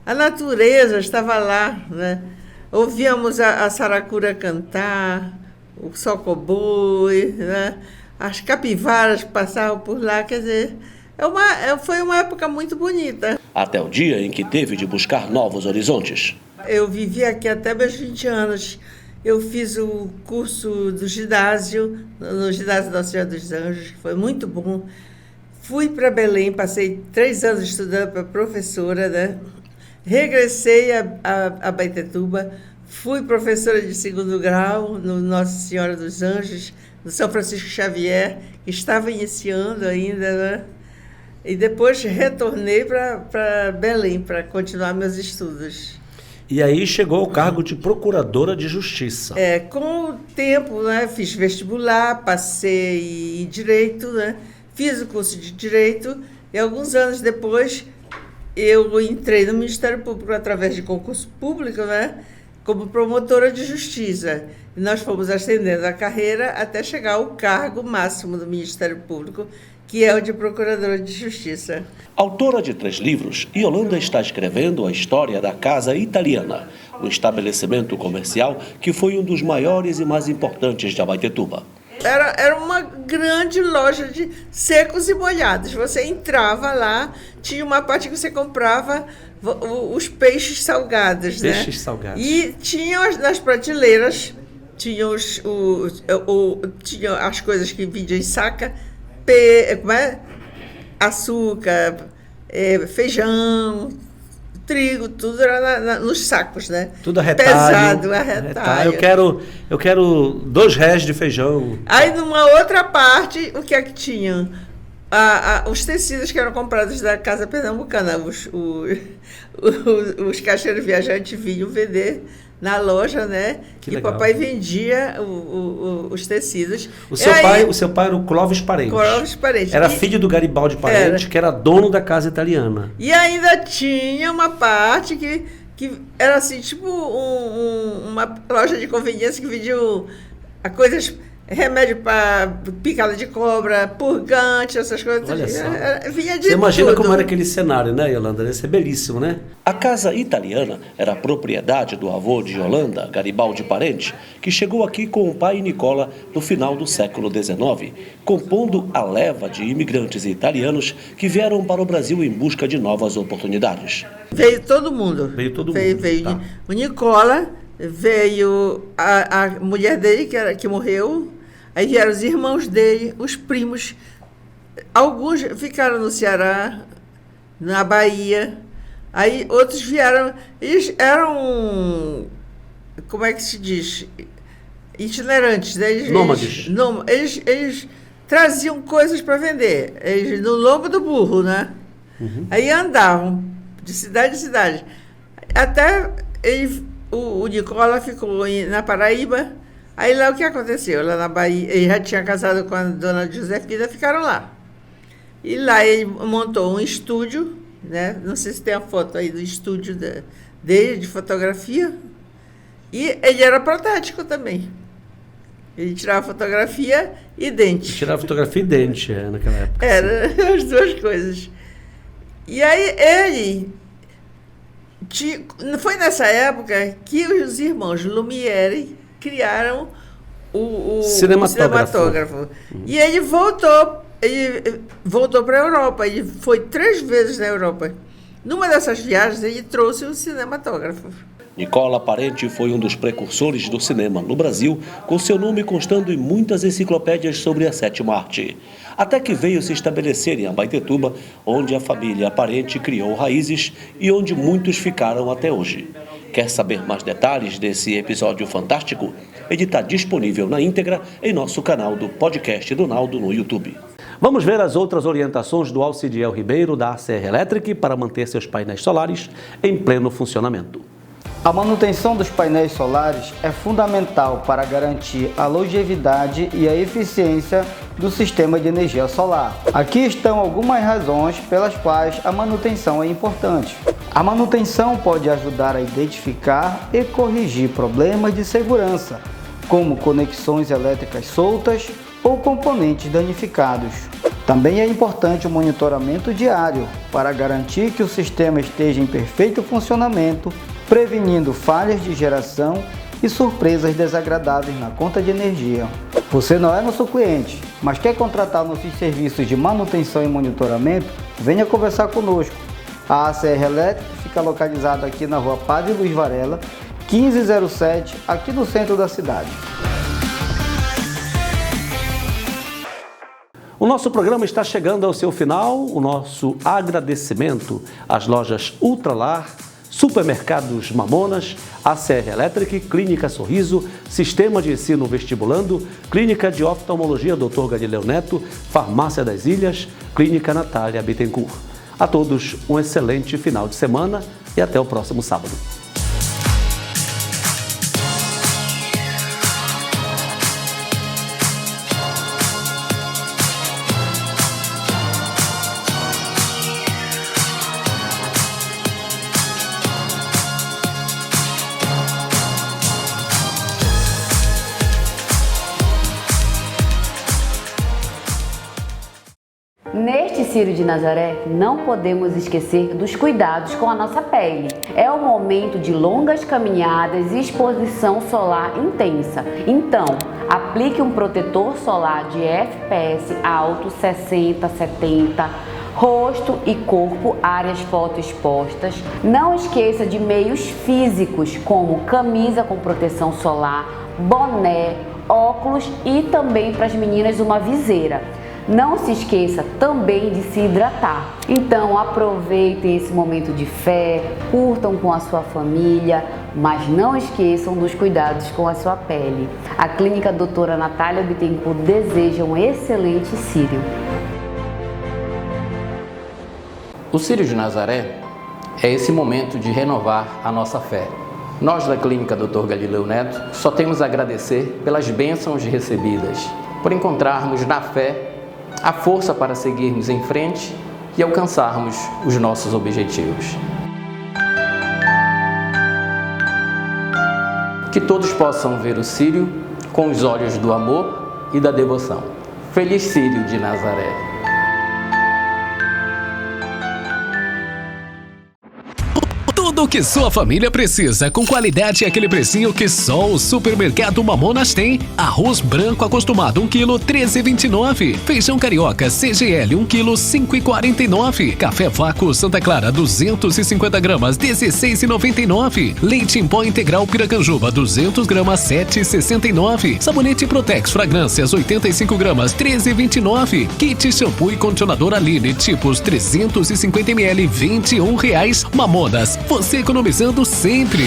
[SPEAKER 27] A natureza estava lá, né? Ouvíamos a saracura cantar, o socoboi, né? As capivaras passavam por lá, quer dizer, foi uma época muito bonita.
[SPEAKER 3] Até o dia em que teve de buscar novos horizontes.
[SPEAKER 27] Eu vivi aqui até meus 20 anos. Eu fiz o curso do ginásio, no ginásio Nossa Senhora dos Anjos, que foi muito bom. Fui para Belém, passei 3 anos estudando para professora, né? Regressei a Abaetetuba, fui professora de 2º grau no Nossa Senhora dos Anjos, no São Francisco Xavier, que estava iniciando ainda, né? E depois retornei para Belém para continuar meus estudos.
[SPEAKER 3] E aí chegou ao cargo de procuradora de justiça.
[SPEAKER 27] Com o tempo, né, fiz vestibular, passei em Direito, né, fiz o curso de Direito e alguns anos depois eu entrei no Ministério Público através de concurso público, né, como promotora de justiça. E nós fomos ascendendo a carreira até chegar ao cargo máximo do Ministério Público, que é o de procuradora de justiça.
[SPEAKER 3] Autora de 3 livros, Yolanda está escrevendo a história da Casa Italiana, um estabelecimento comercial que foi um dos maiores e mais importantes de Abaetetuba.
[SPEAKER 27] Era uma grande loja de secos e molhados. Você entrava lá, tinha uma parte que você comprava os peixes salgados, né?
[SPEAKER 3] Peixes salgados.
[SPEAKER 27] E tinha nas prateleiras, tinha as coisas que vendiam em saca, açúcar, feijão, trigo, tudo era nos sacos, né?
[SPEAKER 3] Tudo arretalho.
[SPEAKER 27] Pesado, arretalho.
[SPEAKER 3] Eu quero 2 réis de feijão.
[SPEAKER 27] Aí, numa outra parte, o que é que tinha? Os tecidos que eram comprados da Casa Pernambucana, os caixeiros viajantes vinham vender na loja, né?
[SPEAKER 3] Que
[SPEAKER 27] e
[SPEAKER 3] legal.
[SPEAKER 27] O papai vendia os tecidos.
[SPEAKER 3] O seu pai era o Clóvis Parente.
[SPEAKER 27] Clóvis Parente.
[SPEAKER 3] Era filho do Garibaldi Parente, que era dono da Casa Italiana.
[SPEAKER 27] E ainda tinha uma parte que era assim, tipo uma loja de conveniência que vendia coisas, remédio para picada de cobra, purgante, essas coisas.
[SPEAKER 3] Olha só.
[SPEAKER 27] Vinha de
[SPEAKER 3] Você imagina
[SPEAKER 27] tudo.
[SPEAKER 3] como era aquele cenário, né, Yolanda? Deve ser belíssimo, né? A Casa Italiana era propriedade do avô de Yolanda, Garibaldi Parente, que chegou aqui com o pai Nicola no final do século XIX, compondo a leva de imigrantes italianos que vieram para o Brasil em busca de novas oportunidades.
[SPEAKER 27] Veio todo mundo.
[SPEAKER 3] Veio
[SPEAKER 27] Tá. O Nicola, veio a mulher dele, que morreu, aí vieram os irmãos dele, os primos. Alguns ficaram no Ceará, na Bahia, aí outros vieram. Eles eram, como é que se diz? Itinerantes. Né?
[SPEAKER 3] Nômades.
[SPEAKER 27] Eles traziam coisas para vender, no lombo do burro, né?
[SPEAKER 3] Uhum.
[SPEAKER 27] Aí andavam de cidade em cidade. Até o Nicola ficou na Paraíba. Aí lá o que aconteceu? Lá na Bahia, ele já tinha casado com a dona Josefina, ficaram lá. E lá ele montou um estúdio, né? Não sei se tem a foto aí do estúdio dele, de fotografia. E ele era protético também. Ele tirava fotografia e dente.
[SPEAKER 3] Tirava fotografia e dente, naquela época.
[SPEAKER 27] Era as 2 coisas. E aí ele... Foi nessa época que os irmãos Lumière criaram o cinematógrafo. E ele voltou para a Europa. Ele foi 3 vezes na Europa. Numa dessas viagens, ele trouxe um cinematógrafo.
[SPEAKER 3] Nicola Parente foi um dos precursores do cinema no Brasil, com seu nome constando em muitas enciclopédias sobre a 7ª arte. Até que veio se estabelecer em Abaetetuba, onde a família Parente criou raízes e onde muitos ficaram até hoje. Quer saber mais detalhes desse episódio fantástico? Ele está disponível na íntegra em nosso canal do podcast do Naldo no YouTube. Vamos ver as outras orientações do Alcidiel Ribeiro, da ACR Electric, para manter seus painéis solares em pleno funcionamento.
[SPEAKER 8] A manutenção dos painéis solares é fundamental para garantir a longevidade e a eficiência do sistema de energia solar. Aqui estão algumas razões pelas quais a manutenção é importante. A manutenção pode ajudar a identificar e corrigir problemas de segurança, como conexões elétricas soltas ou componentes danificados. Também é importante o monitoramento diário para garantir que o sistema esteja em perfeito funcionamento, prevenindo falhas de geração e surpresas desagradáveis na conta de energia. Você não é nosso cliente, mas quer contratar nossos serviços de manutenção e monitoramento? Venha conversar conosco. A ACR Elétrica fica localizada aqui na rua Padre Luiz Varela, 1507, aqui no centro da cidade.
[SPEAKER 3] O nosso programa está chegando ao seu final. O nosso agradecimento às lojas Ultralar, Supermercados Mamonas, ACR Electric, Clínica Sorriso, Sistema de Ensino Vestibulando, Clínica de Oftalmologia Dr. Galileu Neto, Farmácia das Ilhas, Clínica Natália Bittencourt. A todos um excelente final de semana e até o próximo sábado.
[SPEAKER 9] Neste Círio de Nazaré, não podemos esquecer dos cuidados com a nossa pele. É o momento de longas caminhadas e exposição solar intensa. Então, aplique um protetor solar de FPS alto 60, 70, rosto e corpo, áreas fotoexpostas. Não esqueça de meios físicos como camisa com proteção solar, boné, óculos e também para as meninas uma viseira. Não se esqueça também de se hidratar. Então aproveitem esse momento de fé, curtam com a sua família, mas não esqueçam dos cuidados com a sua pele. A Clínica Doutora Natália Bittencourt deseja um excelente Círio.
[SPEAKER 4] O Círio de Nazaré é esse momento de renovar a nossa fé. Nós da Clínica Dr. Galileu Neto só temos a agradecer pelas bênçãos recebidas, por encontrarmos na fé a força para seguirmos em frente e alcançarmos os nossos objetivos. Que todos possam ver o Círio com os olhos do amor e da devoção. Feliz Círio de Nazaré!
[SPEAKER 26] Tudo o que sua família precisa, com qualidade e aquele precinho que só o Supermercado Mamonas tem. Arroz branco acostumado 1 kg 13,29. Feijão carioca CGL 1 kg 5,49. Café Vácuo Santa Clara 250 gramas 16,99. Leite em pó integral Piracanjuba 200 gramas 7,69. Sabonete Protex Fragrâncias 85 gramas 13,29. Kit shampoo e condicionador Aline tipos 350 ml R$21. Mamonas, você economizando sempre.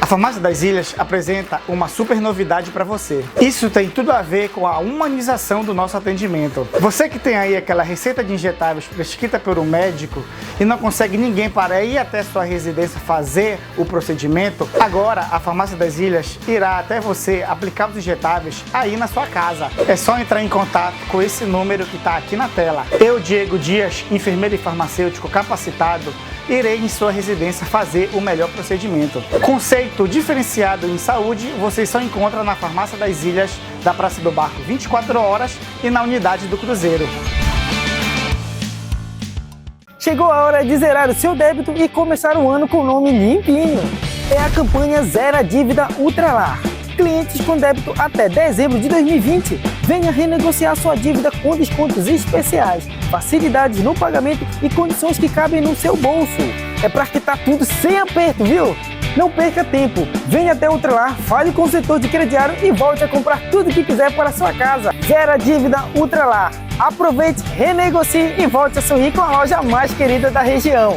[SPEAKER 16] A Farmácia das Ilhas apresenta uma super novidade para você. Isso tem tudo a ver com a humanização do nosso atendimento. Você que tem aí aquela receita de injetáveis prescrita por um médico e não consegue ninguém para ir até sua residência fazer o procedimento, agora a Farmácia das Ilhas irá até você aplicar os injetáveis aí na sua casa. É só entrar em contato com esse número que está aqui na tela. Eu, Diego Dias, enfermeiro e farmacêutico capacitado, irei em sua residência fazer o melhor procedimento. Conceito diferenciado em saúde, você só encontra na Farmácia das Ilhas, da Praça do Barco 24 horas e na unidade do Cruzeiro.
[SPEAKER 17] Chegou a hora de zerar o seu débito e começar o ano com o nome limpinho. É a campanha Zera Dívida Ultralar. Clientes com débito até dezembro de 2020, venha renegociar sua dívida com descontos especiais, facilidades no pagamento e condições que cabem no seu bolso. É para quitar tudo sem aperto, viu? Não perca tempo, venha até o Ultralar, fale com o setor de crediário e volte a comprar tudo que quiser para a sua casa. Zera Dívida Ultralar. Aproveite, renegocie e volte a sorrir com a loja mais querida da região.